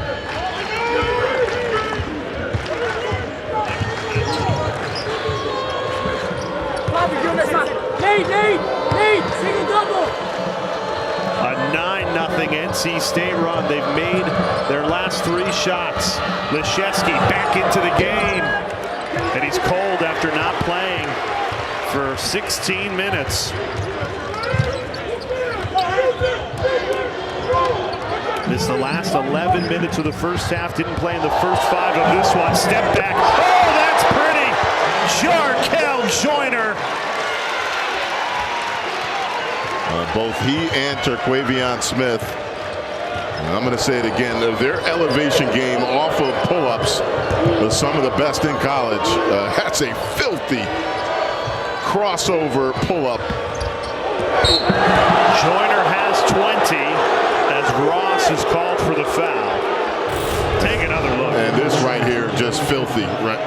A 9-0 NC State run. They've made their last 3 shots. Leszewski back into the game. And he's cold after not playing for 16 minutes. This is the last 11 minutes of the first half. Didn't play in the first 5 of this one. Step back. Oh, that's pretty. Jarkel Joyner. Both he and Terquavion Smith, and I'm going to say it again, their elevation game off of pull-ups was some of the best in college. That's a filthy crossover pull-up. Joyner has 20 as Ross is called for the foul. Take another look. And this right here, just filthy. Right?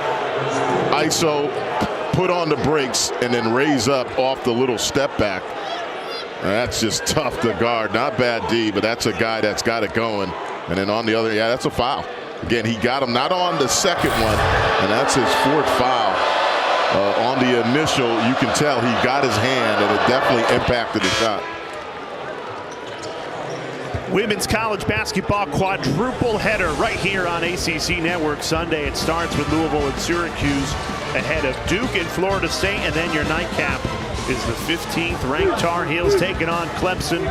ISO, put on the brakes, and then raise up off the little step back. That's just tough to guard. Not bad D, but that's a guy that's got it going. And then on the other, yeah, that's a foul. Again, he got him not on the second one, and that's his 4th foul. On the initial, you can tell he got his hand, and it definitely impacted the shot. Women's college basketball quadruple header right here on ACC Network Sunday. It starts with Louisville and Syracuse ahead of Duke and Florida State, and then your nightcap is the 15th ranked Tar Heels taking on Clemson.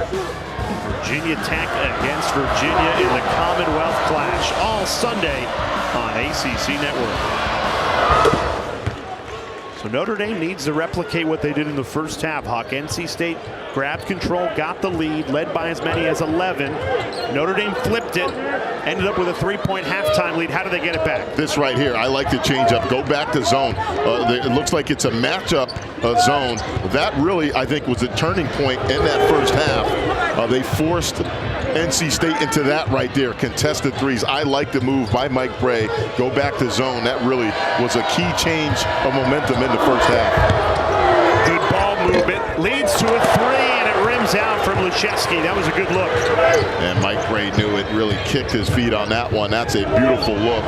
Virginia Tech against Virginia in the Commonwealth Clash all Sunday on ACC Network. So Notre Dame needs to replicate what they did in the first half. Huck, NC State grabbed control, got the lead, led by as many as 11. Notre Dame flipped it, ended up with a 3-point halftime lead. How do they get it back? This right here, I like to change up, go back to zone. It looks like it's a matchup zone. That really, I think, was a turning point in that first half. They forced NC State into that right there, contested threes. I like the move by Mike Bray, go back to zone. That really was a key change of momentum in the first half. Good ball movement, leads to a 3, and it rims out from Leszewski. That was a good look. And Mike Bray knew it, really kicked his feet on that one. That's a beautiful look.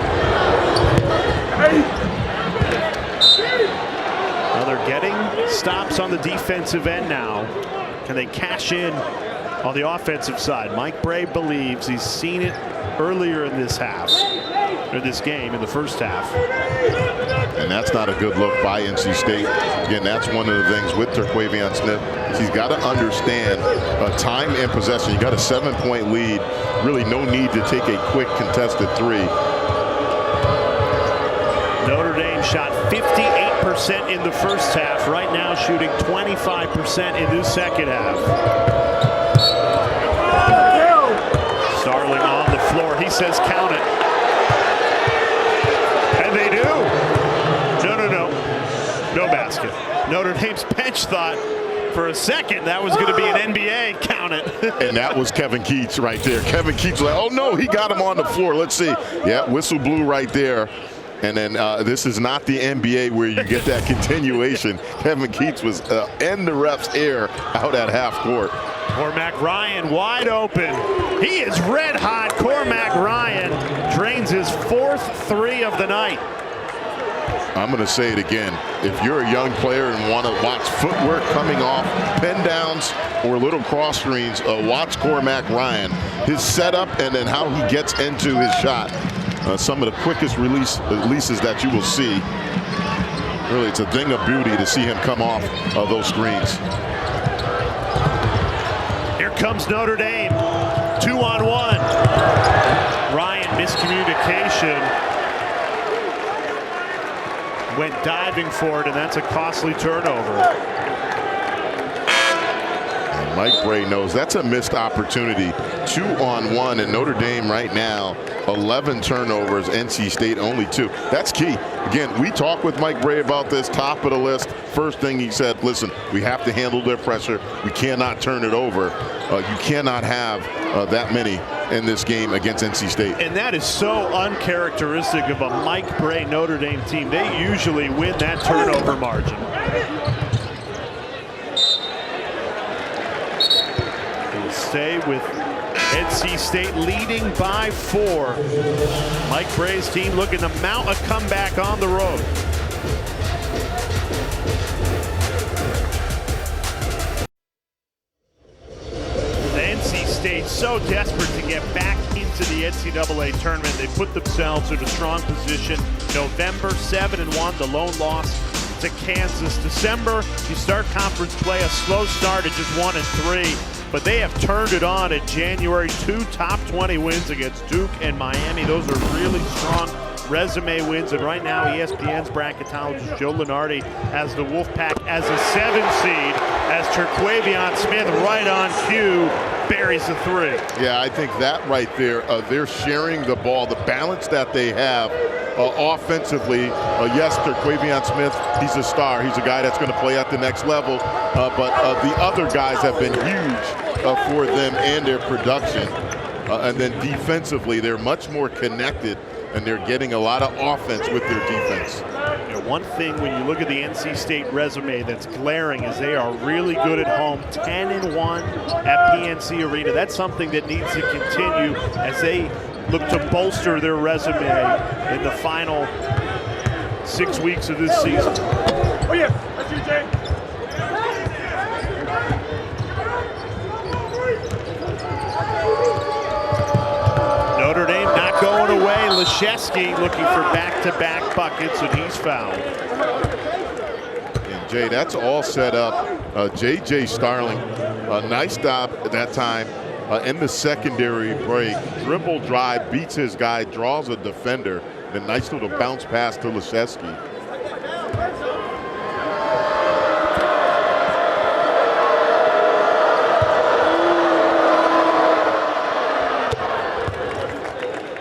Well, they're getting stops on the defensive end now. Can they cash in on the offensive side? Mike Bray believes he's seen it earlier in this half, or this game in the first half. And that's not a good look by NC State. Again, that's one of the things with Terquavion Smith. He's got to understand time and possession. You got a 7-point lead. Really no need to take a quick contested 3. Notre Dame shot 58% in the first half. Right now shooting 25% in the second half. Starling on the floor. He says count it. And they do. No basket. Notre Dame's bench thought for a second that was going to be an NBA. Count it. And that was Kevin Keats right there. Kevin Keats like, oh no, he got him on the floor. Let's see. Yeah, whistle blew right there. And then this is not the NBA where you get that continuation. Kevin Keats was in the ref's ear out at half court. Cormac Ryan wide open. He is red hot. Cormac Ryan drains his 4th 3 of the night. I'm going to say it again. If you're a young player and want to watch footwork coming off, pin downs, or little cross screens, watch Cormac Ryan. His setup and then how he gets into his shot. Some of the quickest releases that you will see. Really, it's a thing of beauty to see him come off those screens. Here comes Notre Dame. 2-on-1. Ryan, miscommunication. Went diving for it, and that's a costly turnover. Mike Bray knows that's a missed opportunity. 2-on-1, and Notre Dame right now, 11 turnovers, NC State only 2. That's key. Again, we talked with Mike Bray about this, top of the list. First thing he said, listen, we have to handle their pressure. We cannot turn it over. You cannot have that many in this game against NC State. And that is so uncharacteristic of a Mike Bray Notre Dame team. They usually win that turnover margin. We'll stay with NC State leading by 4. Mike Bray's team looking to mount a comeback on the road. NC State so desperate to get back into the NCAA tournament. They put themselves in a strong position. November 7-1, the lone loss to Kansas. December, you start conference play, a slow start at just 1-3. But they have turned it on in January. 2 top 20 wins against Duke and Miami. Those are really strong resume wins. And right now, ESPN's bracketologist Joe Lunardi has the Wolfpack as a 7 seed, as Terquavion Smith right on cue buries the 3. Yeah, I think that right there, they're sharing the ball, the balance that they have offensively. Yes, Terquavion Smith, he's a star. He's a guy that's going to play at the next level. But the other guys have been huge for them and their production. And then defensively, they're much more connected, and they're getting a lot of offense with their defense. You know, one thing when you look at the NC State resume that's glaring is they are really good at home. 10-1 at PNC Arena. That's something that needs to continue as they look to bolster their resume in the final 6 weeks of this season. Oh yeah, that's you, Jay. Notre Dame not going away. Leszewski looking for back-to-back buckets, and he's fouled. And Jay, that's all set up. J.J. Starling, a nice stop at that time in the secondary break. Dribble drive, beats his guy, draws a defender. Then nice little bounce pass to Leszewski.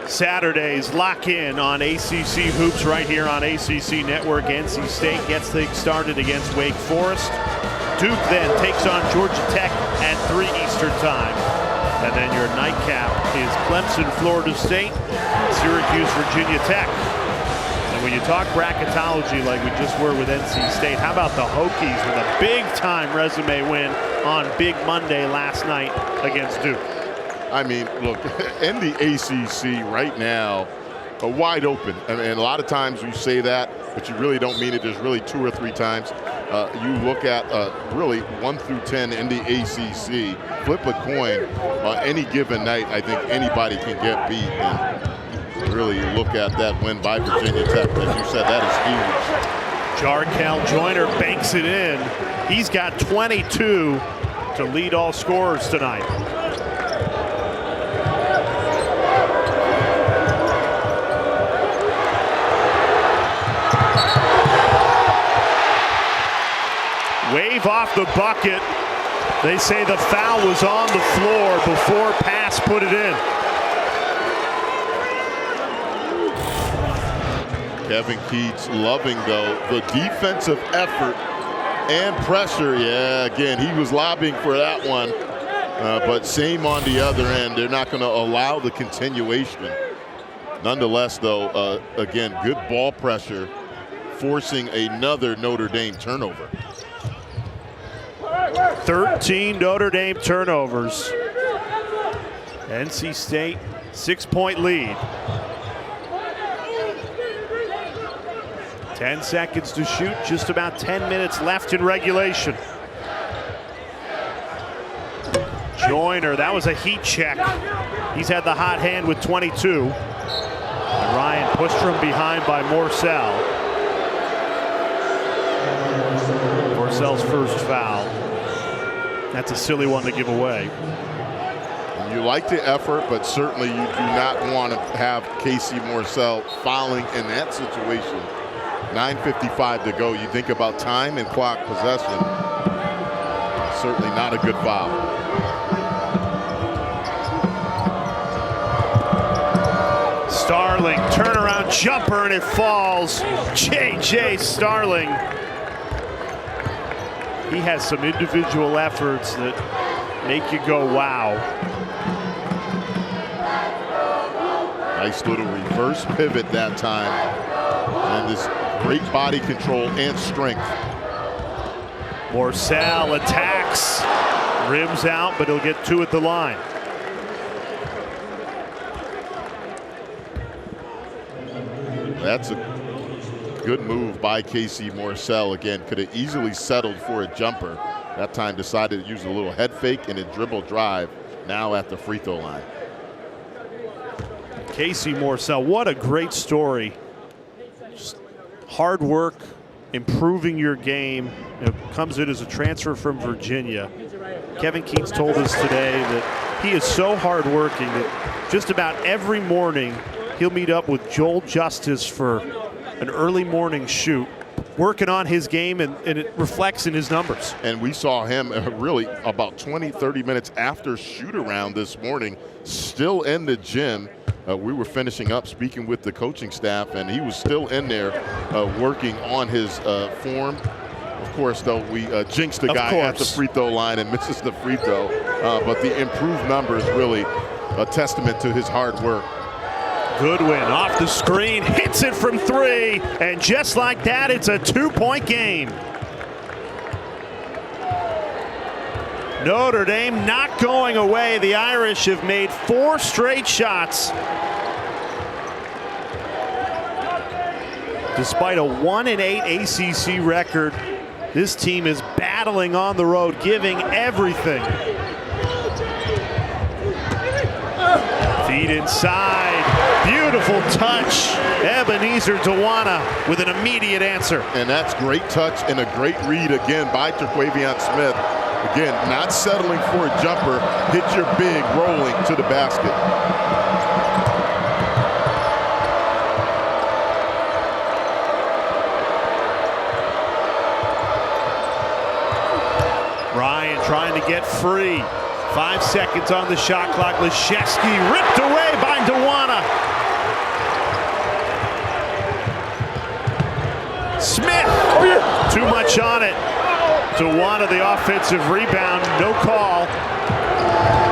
Saturdays lock in on ACC Hoops right here on ACC Network. NC State gets things started against Wake Forest. Duke then takes on Georgia Tech at 3 Eastern time. And then your nightcap is Clemson, Florida State, Syracuse, Virginia Tech. And when you talk bracketology like we just were with NC State, how about the Hokies with a big-time resume win on Big Monday last night against Duke? I mean, look, in the ACC right now, wide open. And a lot of times you say that, but you really don't mean it. There's really 2 or 3 times. You look at really 1 through 10 in the ACC, flip a coin any given night. I think anybody can get beat. And really look at that win by Virginia Tech. As you said, that is huge. Jarkel Joyner banks it in. He's got 22 to lead all scorers tonight. Wave off the bucket. They say the foul was on the floor before Pass put it in. Kevin Keats loving, though, the defensive effort and pressure. Yeah, again, he was lobbying for that one. But same on the other end. They're not going to allow the continuation. Nonetheless, though, again, good ball pressure, forcing another Notre Dame turnover. 13 Notre Dame turnovers. NC State 6-point lead. 10 seconds to shoot, just about 10 minutes left in regulation. Joyner, that was a heat check. He's had the hot hand with 22. And Ryan pushed from behind by Morsell. Morsell's first foul. That's a silly one to give away. You like the effort, but certainly you do not want to have Casey Morcell fouling in that situation. 9:55 to go. You think about time and clock possession. Certainly not a good foul. Starling, turnaround jumper, and it falls. J.J. Starling. He has some individual efforts that make you go, wow. Nice little reverse pivot that time. And this great body control and strength. Morcell attacks. Rims out, but he'll get 2 at the line. That's a good move by Casey Morcell. Again, could have easily settled for a jumper. That time decided to use a little head fake and a dribble drive. Now at the free throw line. Casey Morcell, what a great story. Just hard work, improving your game. Comes in as a transfer from Virginia. Kevin Keats told us today that he is so hardworking that just about every morning he'll meet up with Joel Justice for an early morning shoot, working on his game, and it reflects in his numbers. And we saw him really about 20-30 minutes after shoot around this morning, still in the gym. We were finishing up speaking with the coaching staff, and he was still in there working on his form. Of course, though, we jinxed the guy at the free throw line and misses the free throw. But the improved numbers really a testament to his hard work. Goodwin off the screen, hits it from 3, and just like that, it's a 2-point game. Notre Dame not going away. The Irish have made 4 straight shots. Despite a 1-8 ACC record, this team is battling on the road, giving everything. Feed inside, beautiful touch. Ebenezer Dewana with an immediate answer. And that's great touch and a great read again by Terquavion Smith. Again, not settling for a jumper, hit your big rolling to the basket. Ryan trying to get free. 5 seconds on the shot clock. Leszewski ripped away by Dewana. Smith, too much on it. Dewana, the offensive rebound, no call.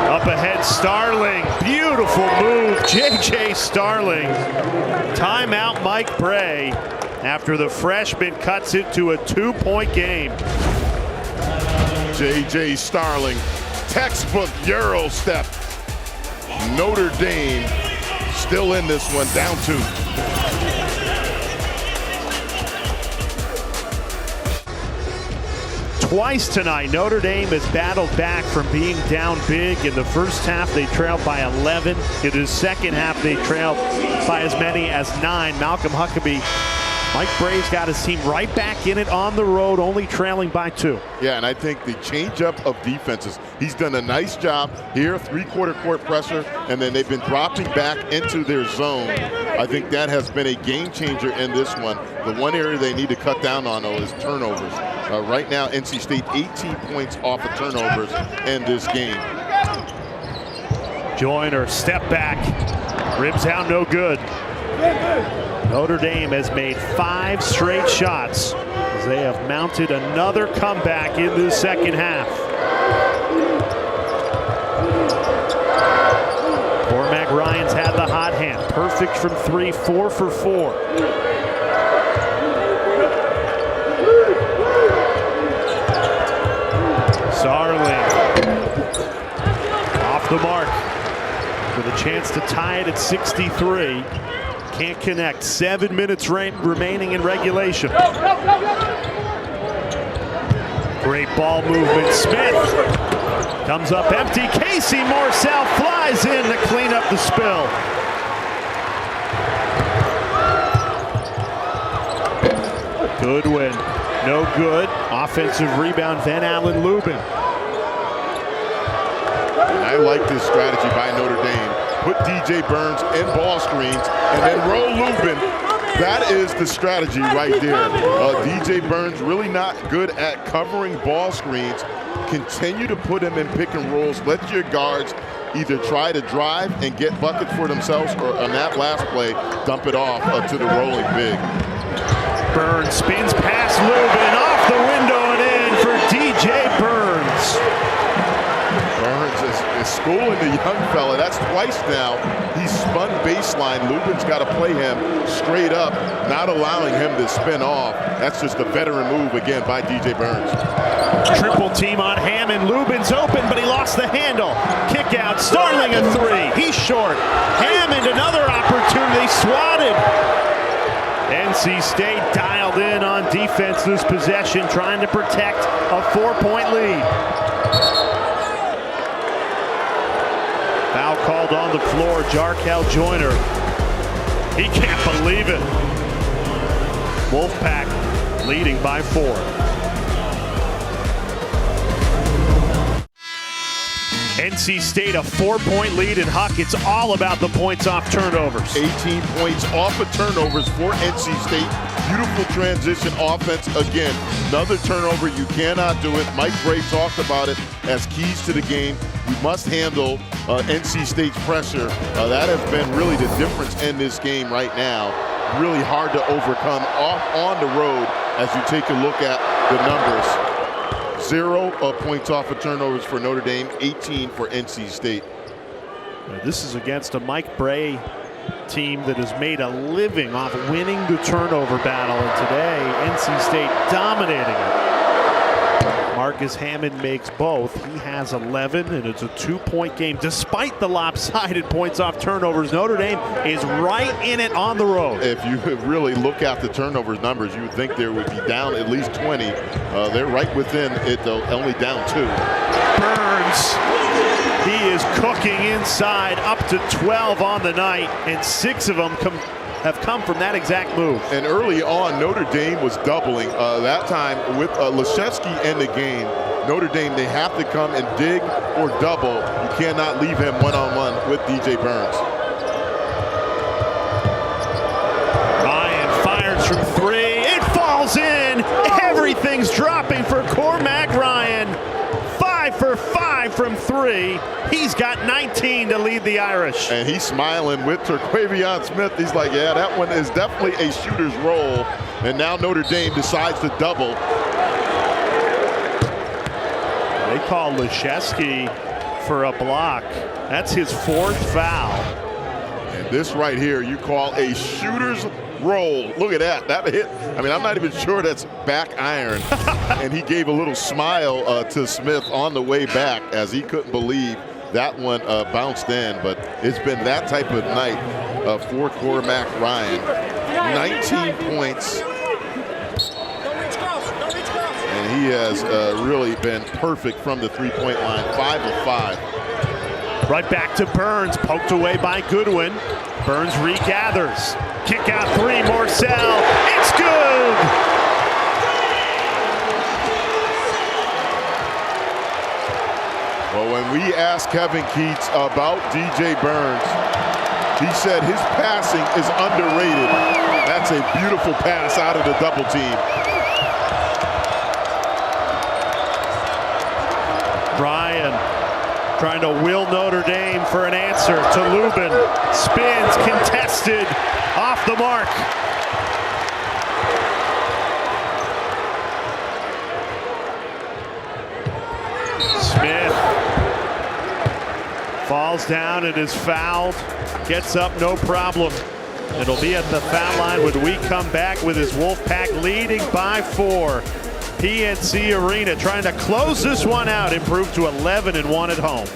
Up ahead, Starling, beautiful move, J.J. Starling. Timeout, Mike Bray, after the freshman cuts it to a 2-point game. J.J. Starling, textbook Euro step. Notre Dame still in this one, down 2. Twice tonight, Notre Dame has battled back from being down big. In the first half, they trailed by 11. In the second half, they trailed by as many as 9. Malcolm Huckabee, Mike Bray's got his team right back in it on the road, only trailing by 2. Yeah, and I think the change-up of defenses, he's done a nice job here, 3/4 court pressure, and then they've been dropping back into their zone. I think that has been a game changer in this one. The one area they need to cut down on, though, is turnovers. Right now, NC State 18 points off of turnovers in this game. Joyner, step back, ribs out, no good. Notre Dame has made 5 straight shots as they have mounted another comeback in the second half. Cormac Ryan's had the hot hand. Perfect from 3, 4 for 4. Starling off the mark with a chance to tie it at 63. Can't connect. 7 minutes remaining in regulation. Great ball movement. Smith comes up empty. Casey Morcell flies in to clean up the spill. Goodwin, no good. Offensive rebound, Van Allen Lubin. And I like this strategy by Notre Dame. Put DJ Burns in ball screens and then roll Lubin. That is the strategy right there. DJ Burns really not good at covering ball screens. Continue to put him in pick and rolls. Let your guards either try to drive and get buckets for themselves, or on that last play, dump it off to the rolling big. Burns spins past Lubin, off the window and in for DJ Burns. Burns is schooling the young fella. That's twice now. He's spun baseline. Lubin's got to play him straight up, not allowing him to spin off. That's just a veteran move again by DJ Burns. Triple team on Hammond. Lubin's open, but he lost the handle. Kick out. Starling a three. He's short. Hammond, another opportunity. Swatted. NC State dialed in on defense this possession, trying to protect a 4-point lead. Foul called on the floor. Jarkel Joyner. He can't believe it. Wolfpack leading by 4. NC State a 4-point lead, and Huck, it's all about the points off turnovers. 18 points off of turnovers for NC State. Beautiful transition offense again. Another turnover, you cannot do it. Mike Bray talked about it as keys to the game. You must handle NC State's pressure. That has been really the difference in this game right now. Really hard to overcome on the road as you take a look at the numbers. 0 points off of turnovers for Notre Dame, 18 for NC State. This is against a Mike Bray team that has made a living off winning the turnover battle, and today NC State dominating it. Marcus Hammond makes both. He has 11, and it's a 2-point game. Despite the lopsided points off turnovers, Notre Dame is right in it on the road. If you really look at the turnovers numbers, you would think there would be down at least 20. They're right within it, though, only down 2. Burns, he is cooking inside, up to 12 on the night, and 6 of them have come from that exact move. And early on, Notre Dame was doubling. That time with Leshevsky in the game, Notre Dame, they have to come and dig or double. You cannot leave him one-on-one with DJ Burns. Ryan fires from 3. It falls in. Everything's dropping for Cormac Ryan. 5 for 5 from 3. He's got 19 to lead the Irish. And he's smiling with Terquavion Smith. He's like, yeah, that one is definitely a shooter's roll. And now Notre Dame decides to double. They call Leshevsky for a block. That's his 4th foul. And this right here, you call a shooter's roll. Look at that. That hit. I mean, I'm not even sure that's back iron. And he gave a little smile to Smith on the way back as he couldn't believe that one bounced in. But it's been that type of night for Cormac Ryan. 19 points. And he has really been perfect from the 3-point line. 5 of 5. Right back to Burns, poked away by Goodwin. Burns regathers. Kick out 3, Morcell. It's good! Well, when we asked Kevin Keats about DJ Burns, he said his passing is underrated. That's a beautiful pass out of the double team. Ryan trying to will Notre Dame for an answer to Lubin. Spins, contested, off the mark. Smith falls down and is fouled. Gets up, no problem. It'll be at the foul line when we come back with his Wolfpack leading by 4. PNC Arena trying to close this one out, improve to 11-1 at home.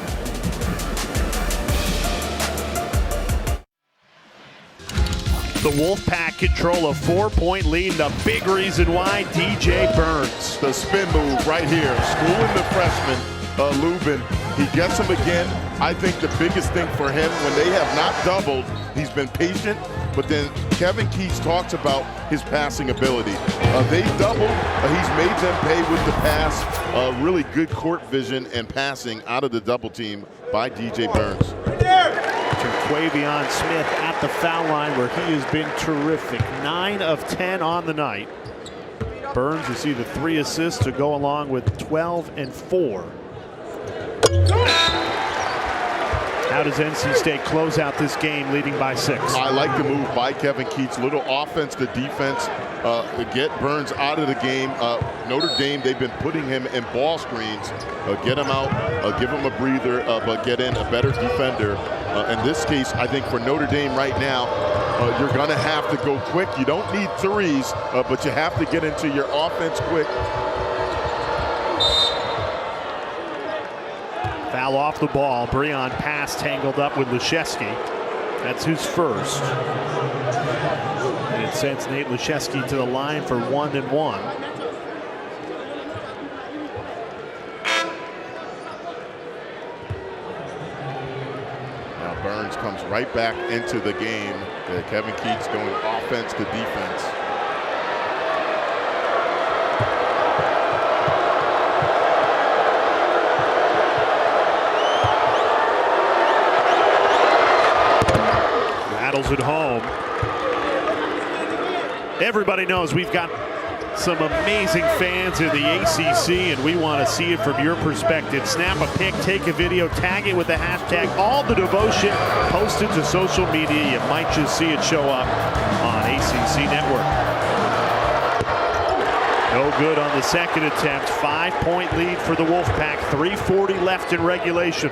The Wolfpack control a 4-point lead, and a big reason why DJ Burns. The spin move right here, schooling the freshman, Lubin. He gets him again. I think the biggest thing for him, when they have not doubled, he's been patient, but then Kevin Keats talks about his passing ability. They doubled, he's made them pay with the pass. Really good court vision and passing out of the double team by DJ Burns. Quavion Smith at the foul line where he has been terrific. 9 of 10 on the night. Burns, you see the 3 assists to go along with 12 and 4. How does NC State close out this game leading by 6? I like the move by Kevin Keats. Little offense to defense to get Burns out of the game. Notre Dame, they've been putting him in ball screens. Get him out, give him a breather, but get in a better defender. In this case, I think for Notre Dame right now, you're going to have to go quick. You don't need threes, but you have to get into your offense quick. Foul off the ball. Breon pass tangled up with Leshewski. That's his first. And it sends Nate Leshewski to the line for 1 and 1. Now Burns comes right back into the game. Kevin Keats going offense to defense. At home. Everybody knows we've got some amazing fans in the ACC, and we want to see it from your perspective. Snap a pic, take a video, tag it with the hashtag All the Devotion, post it to social media. You might just see it show up on ACC Network. No good on the second attempt. 5-point lead for the Wolfpack. 3:40 left in regulation.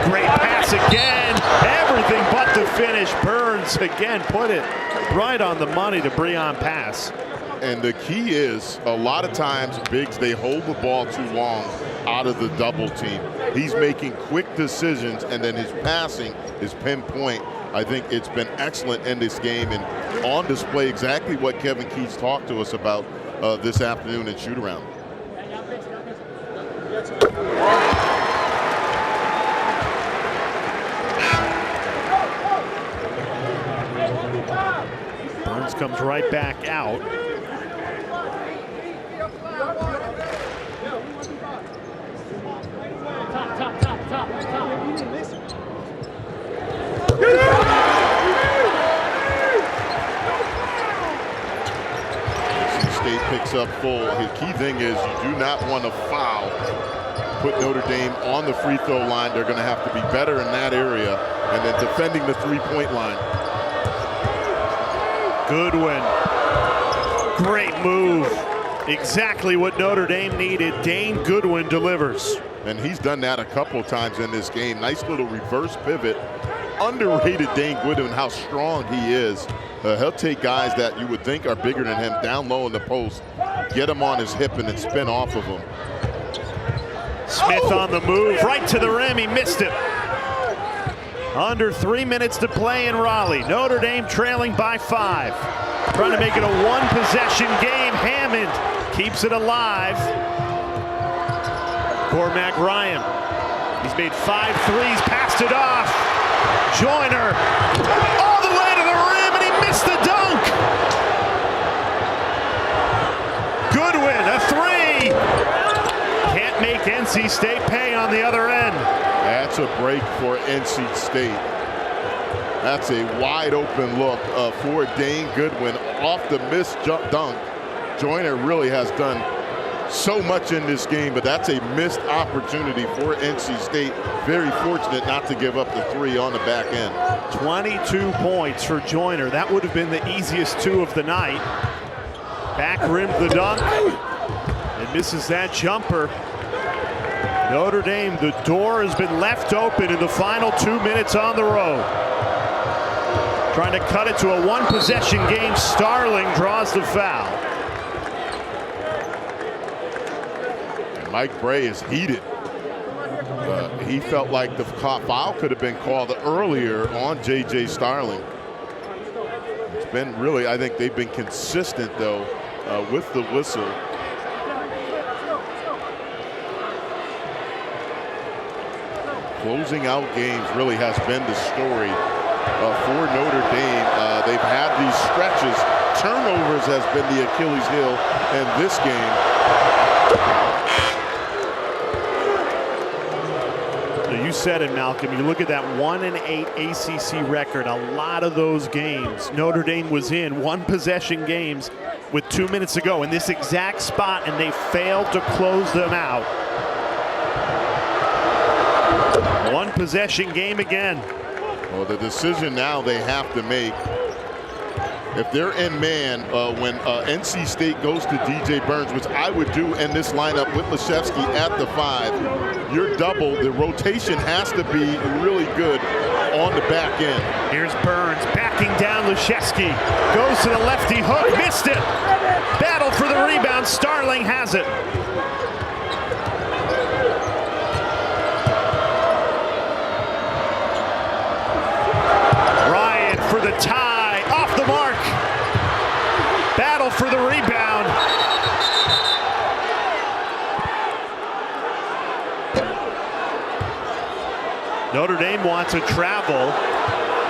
Great pass again. Everything but the finish. Burns again put it right on the money to Breon pass. And the key is, a lot of times, bigs, they hold the ball too long out of the double team. He's making quick decisions, and then his passing is pinpoint. I think it's been excellent in this game and on display exactly what Kevin Keats talked to us about this afternoon in shoot-around. Burns comes right back out. State picks up full. His key thing is you do not want to foul. Put Notre Dame on the free throw line. They're going to have to be better in that area. And then defending the three-point line. Goodwin. Great move. Exactly what Notre Dame needed. Dane Goodwin delivers. And he's done that a couple times in this game. Nice little reverse pivot. Underrated Dane Goodwin, how strong he is. He'll take guys that you would think are bigger than him down low in the post, get him on his hip, and then spin off of him. Smith on the move, right to the rim. He missed it. Under 3 minutes to play in Raleigh. Notre Dame trailing by 5. Trying to make it a one-possession game. Hammond keeps it alive. Cormac Ryan. He's made 5 threes, passed it off. Joyner all the way to the rim, and he missed the dunk. Goodwin, a 3. Can't make NC State pay on the other end. That's a break for NC State. That's a wide open look for Dane Goodwin off the missed dunk. Joyner really has done so much in this game, but that's a missed opportunity for NC State. Very fortunate not to give up the 3 on the back end. 22 points for Joyner. That would have been the easiest 2 of the night. Back rimmed the dunk and misses that jumper. Notre Dame, the door has been left open in the final 2 minutes on the road. Trying to cut it to a one-possession game. Starling draws the foul. Mike Bray is heated. He felt like the foul could have been called earlier on J.J. Starling. It's been really, I think they've been consistent, though, with the whistle. closing out games really has been the story for Notre Dame. They've had these stretches. Turnovers has been the Achilles heel in this game. You said it, Malcolm. You look at that 1-8 ACC record. A lot of those games, Notre Dame was in one-possession games with 2 minutes to go in this exact spot, and they failed to close them out. One-possession game again. Well, the decision now they have to make, if they're in man, when NC State goes to DJ Burns, which I would do in this lineup with Leshevsky at the 5, you're double. The rotation has to be really good on the back end. Here's Burns backing down. Leshevsky goes to the lefty hook, missed it. Battle for the rebound. Starling has it. Ryan for the tie, off the mark. Battle for the rebound. Notre Dame wants a travel.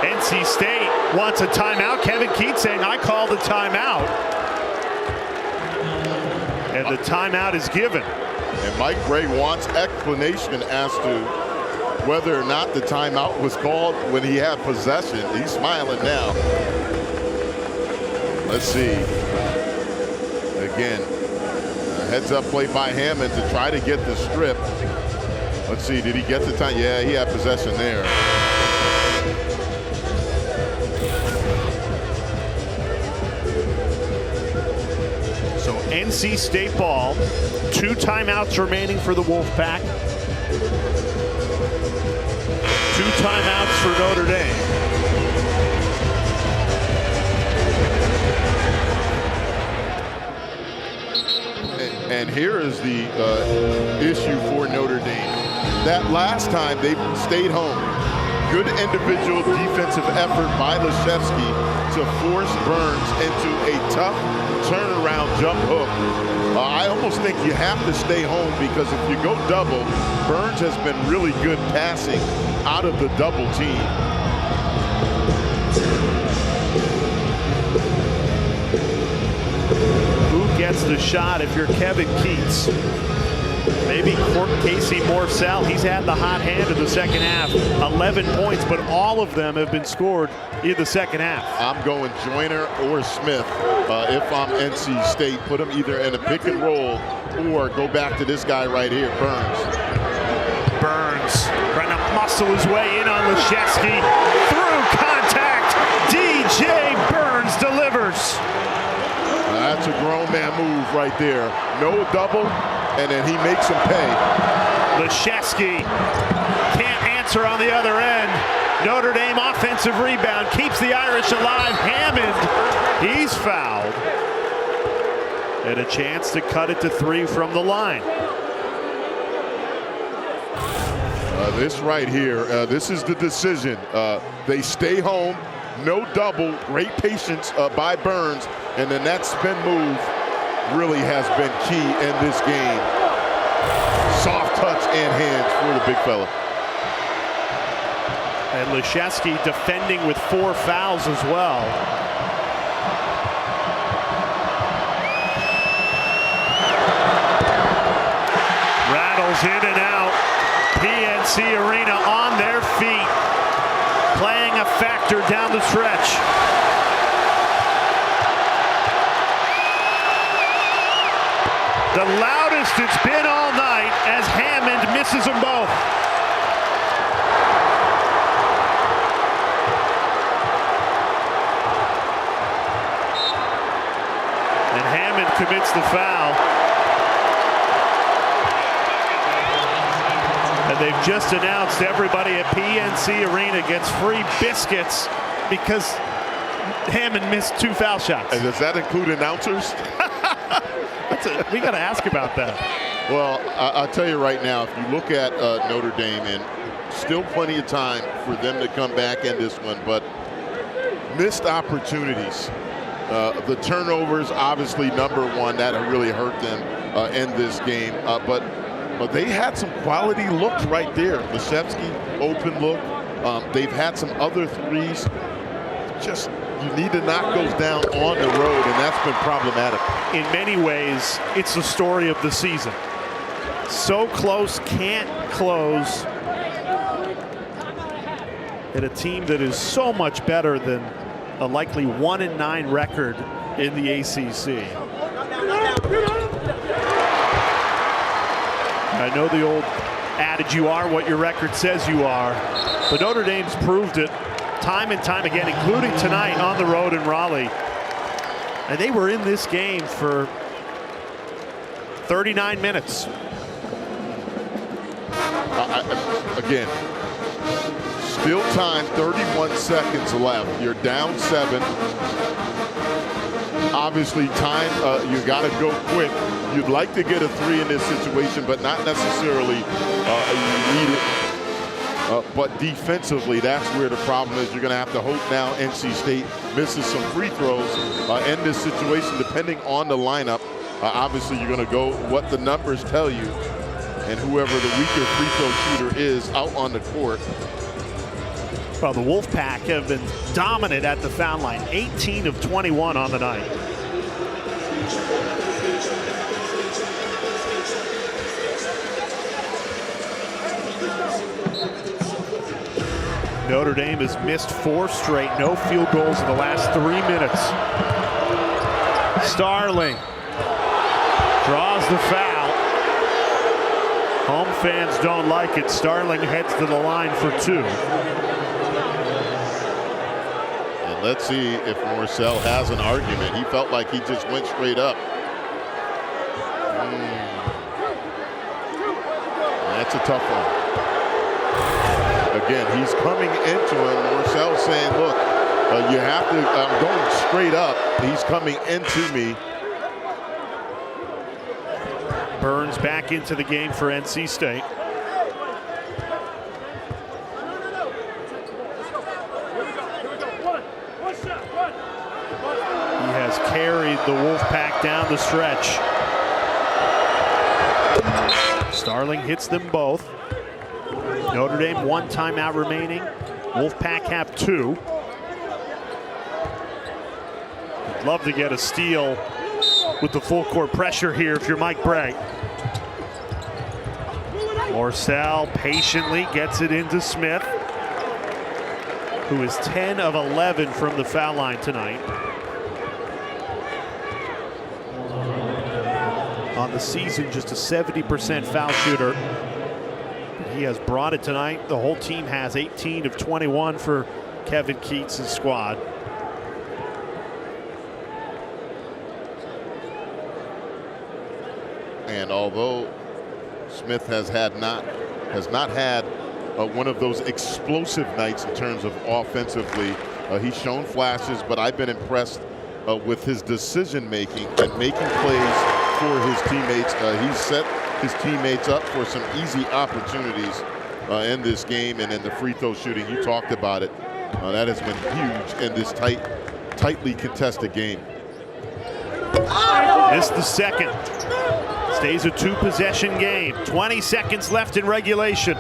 NC State wants a timeout. Kevin Keats saying, I called a timeout. And the timeout is given. And Mike Brey wants explanation as to whether or not the timeout was called when he had possession. He's smiling now. Let's see. Again, a heads-up play by Hammond to try to get the strip. Let's see, did he get the time? Yeah, he had possession there. So NC State ball. 2 timeouts remaining for the Wolfpack. 2 timeouts for Notre Dame. And here is the issue for Notre Dame. That last time they stayed home. Good individual defensive effort by Leshevsky to force Burns into a tough turnaround jump hook. I almost think you have to stay home, because if you go double, Burns has been really good passing out of the double team. Who gets the shot if you're Kevin Keats? Maybe Casey Morcell. He's had the hot hand in the second half. 11 points, but all of them have been scored in the second half. I'm going Joyner or Smith. If I'm NC State, put him either in a pick and roll or go back to this guy right here, Burns. Burns trying to muscle his way in on Leshevsky. Through contact, DJ Burns delivers. That's a grown man move right there. No double, and then he makes him pay. Leshevsky can't answer on the other end. Notre Dame offensive rebound keeps the Irish alive. Hammond, he's fouled. And a chance to cut it to 3 from the line. This right here, this is the decision. They stay home, no double, great patience by Burns, and then that spin move really has been key in this game. Soft touch and hands for the big fella. And Leshevsky defending with 4 fouls as well. Rattles in and out. PNC Arena on their feet, playing a factor down the stretch. The loudest it's been all night as Hammond misses them both. And Hammond commits the foul. And they've just announced everybody at PNC Arena gets free biscuits because Hammond missed 2 foul shots. And does that include announcers? We got to ask about that. Well, I'll tell you right now, if you look at Notre Dame, and still plenty of time for them to come back in this one, but missed opportunities. The turnovers, obviously, number one, that really hurt them in this game. But But they had some quality looks right there. Leshevsky, open look. They've had some other threes. Just, you need to knock those down on the road, and that's been problematic. In many ways, it's the story of the season. So close, can't close. And a team that is so much better than a likely 1-9 record in the ACC. I know the old adage, you are what your record says you are, but Notre Dame's proved it time and time again, including tonight on the road in Raleigh. And they were in this game for 39 minutes. Again, still time, 31 seconds left. You're down 7. Obviously, time, you got to go quick. You'd like to get a 3 in this situation, but not necessarily you need it. But defensively, that's where the problem is. You're going to have to hope now NC State misses some free throws in this situation, depending on the lineup. Obviously, you're going to go what the numbers tell you, and whoever the weaker free throw shooter is out on the court. Well, the Wolfpack have been dominant at the foul line, 18 of 21 on the night. Notre Dame has missed 4 straight, no field goals in the last 3 minutes. Starling draws the foul. Home fans don't like it. Starling heads to the line for 2. And let's see if Morcell has an argument. He felt like he just went straight up. That's a tough one. Again, he's coming into him. Morcell saying, look, you have to, I'm going straight up. He's coming into me. Burns back into the game for NC State. He has carried the Wolfpack down the stretch. Starling hits them both. Notre Dame 1 timeout remaining. Wolfpack have 2. I'd love to get a steal with the full court pressure here if you're Mike Bray. Morcell patiently gets it into Smith, who is 10 of 11 from the foul line tonight. On the season, just a 70% foul shooter. He has brought it tonight. The whole team has 18 of 21 for Kevin Keats' squad. And although Smith has not had one of those explosive nights in terms of offensively, he's shown flashes, but I've been impressed with his decision making and making plays for his teammates. He's set his teammates up for some easy opportunities in this game, and in the free throw shooting, you talked about it. That has been huge in this tightly contested game. Missed the second. Stays a 2-possession game. 20 seconds left in regulation.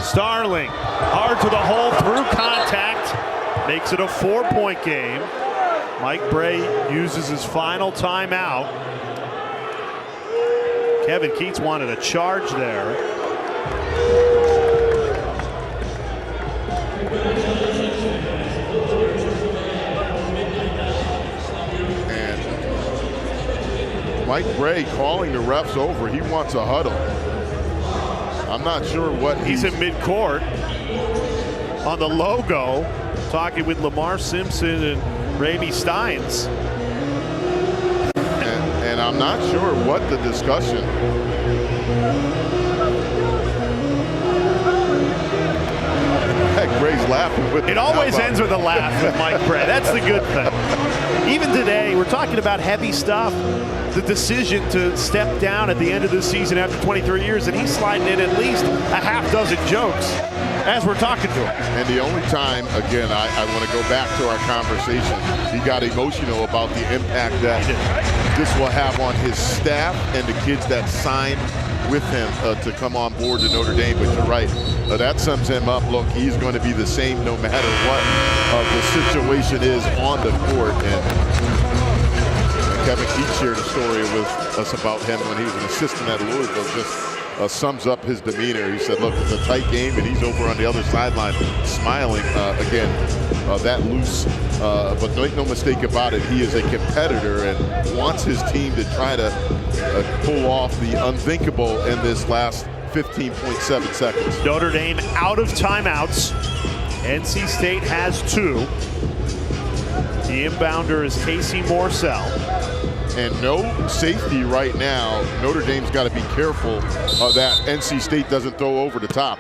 Starling hard to the hole through contact. Makes it a 4-point game. Mike Bray uses his final timeout. Kevin Keats wanted a charge there. And Mike Bray calling the refs over. He wants a huddle. I'm not sure what he's in midcourt on the logo, talking with Lamar Simpson and Ramey Steins. And I'm not sure what the discussion. Gray's laughing with it. Always ends with a laugh with Mike Bray. That's the good thing. Even today, we're talking about heavy stuff. The decision to step down at the end of the season after 23 years, and he's sliding in at least a half dozen jokes as we're talking to him. And the only time, again, I want to go back to our conversation, he got emotional about the impact that this will have on his staff and the kids that signed with him to come on board to Notre Dame. But you're right, that sums him up. Look, he's going to be the same no matter what the situation is on the court. And Kevin Keats shared a story with us about him when he was an assistant at Louisville. Just sums up his demeanor. He said, look, it's a tight game, and he's over on the other sideline smiling. Again, that loose, but make no mistake about it, he is a competitor and wants his team to try to pull off the unthinkable in this last 15.7 seconds. Notre Dame out of timeouts. NC State has 2. The inbounder is Casey Morsell. And no safety right now. Notre Dame's got to be careful that NC State doesn't throw over the top.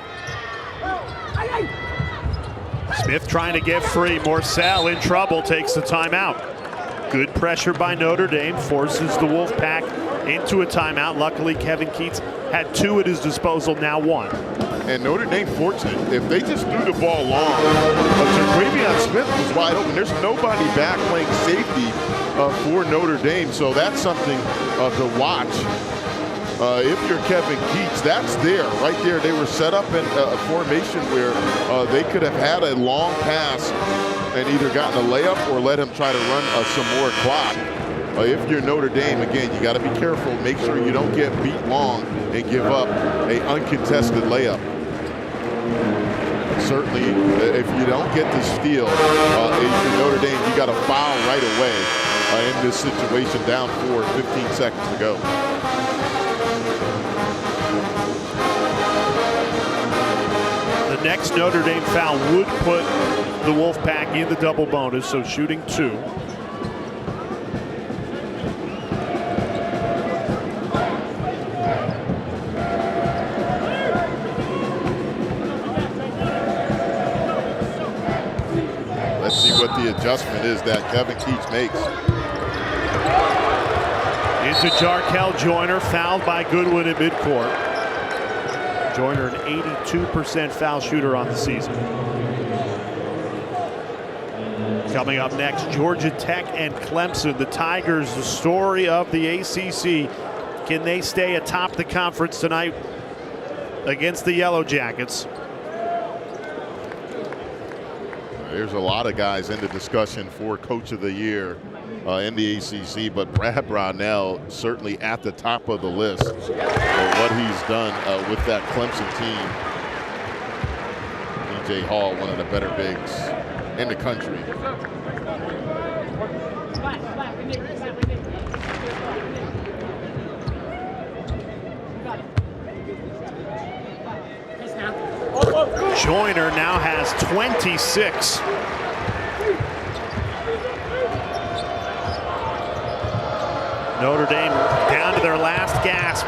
Smith trying to get free. Morsell in trouble, takes the timeout. Good pressure by Notre Dame, forces the Wolfpack into a timeout. Luckily, Kevin Keats had 2 at his disposal, now 1. And Notre Dame fortunate. If they just threw the ball long, Travion Smith was wide open. There's nobody back playing safety for Notre Dame, so that's something to watch. If you're Kevin Keats, that's there, right there. They were set up in a formation where they could have had a long pass and either gotten a layup or let him try to run some more clock. If you're Notre Dame, again, you got to be careful. Make sure you don't get beat long and give up an uncontested layup. Certainly, if you don't get the steal, if you're Notre Dame, you got to foul right away in this situation, down 4, 15 seconds to go. The next Notre Dame foul would put the Wolfpack in the double bonus, so shooting 2. Let's see what the adjustment is that Kevin Keats makes. Into Jarkel Joyner, fouled by Goodwin in midcourt. Joyner, an 82% foul shooter on the season. Coming up next, Georgia Tech and Clemson. The Tigers, the story of the ACC. Can they stay atop the conference tonight against the Yellow Jackets? There's a lot of guys in the discussion for Coach of the Year in the ACC, but Brad Brownell certainly at the top of the list for what he's done with that Clemson team. DJ Hall, one of the better bigs in the country. Joyner now has 26. Notre Dame down to their last gasp.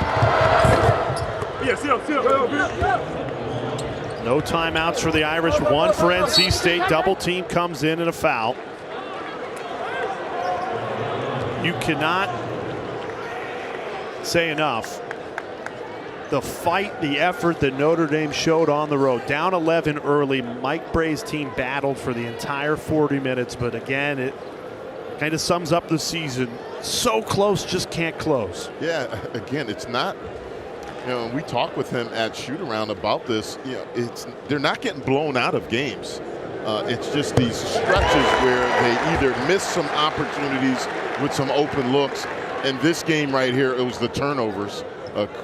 No timeouts for the Irish, 1 for NC State. Double team comes in and a foul. You cannot say enough. The fight, the effort that Notre Dame showed on the road. Down 11 early. Mike Bray's team battled for the entire 40 minutes, but again, it kind of sums up the season. So close, just can't close. Yeah, again, it's not, you know, we talked with him at shoot-around about this. You know, they're not getting blown out of games. It's just these stretches where they either miss some opportunities with some open looks. In this game right here, it was the turnovers.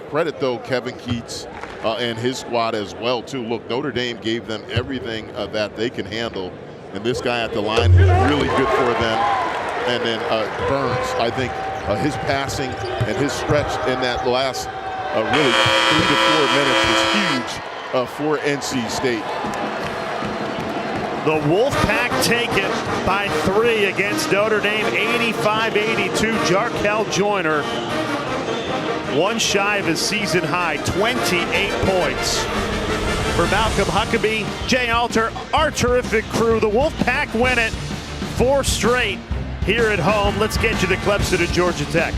Credit, though, Kevin Keats and his squad as well, too. Look, Notre Dame gave them everything that they can handle. And this guy at the line, really good for them. And then Burns, I think his passing and his stretch in that last really 3 to 4 minutes was huge for NC State. The Wolfpack take it by 3 against Notre Dame, 85-82. Jarkel Joyner, 1 shy of his season high, 28 points. For Malcolm Huckabee, Jay Alter, our terrific crew, the Wolfpack win it 4 straight here at home. Let's get you to Clemson and Georgia Tech.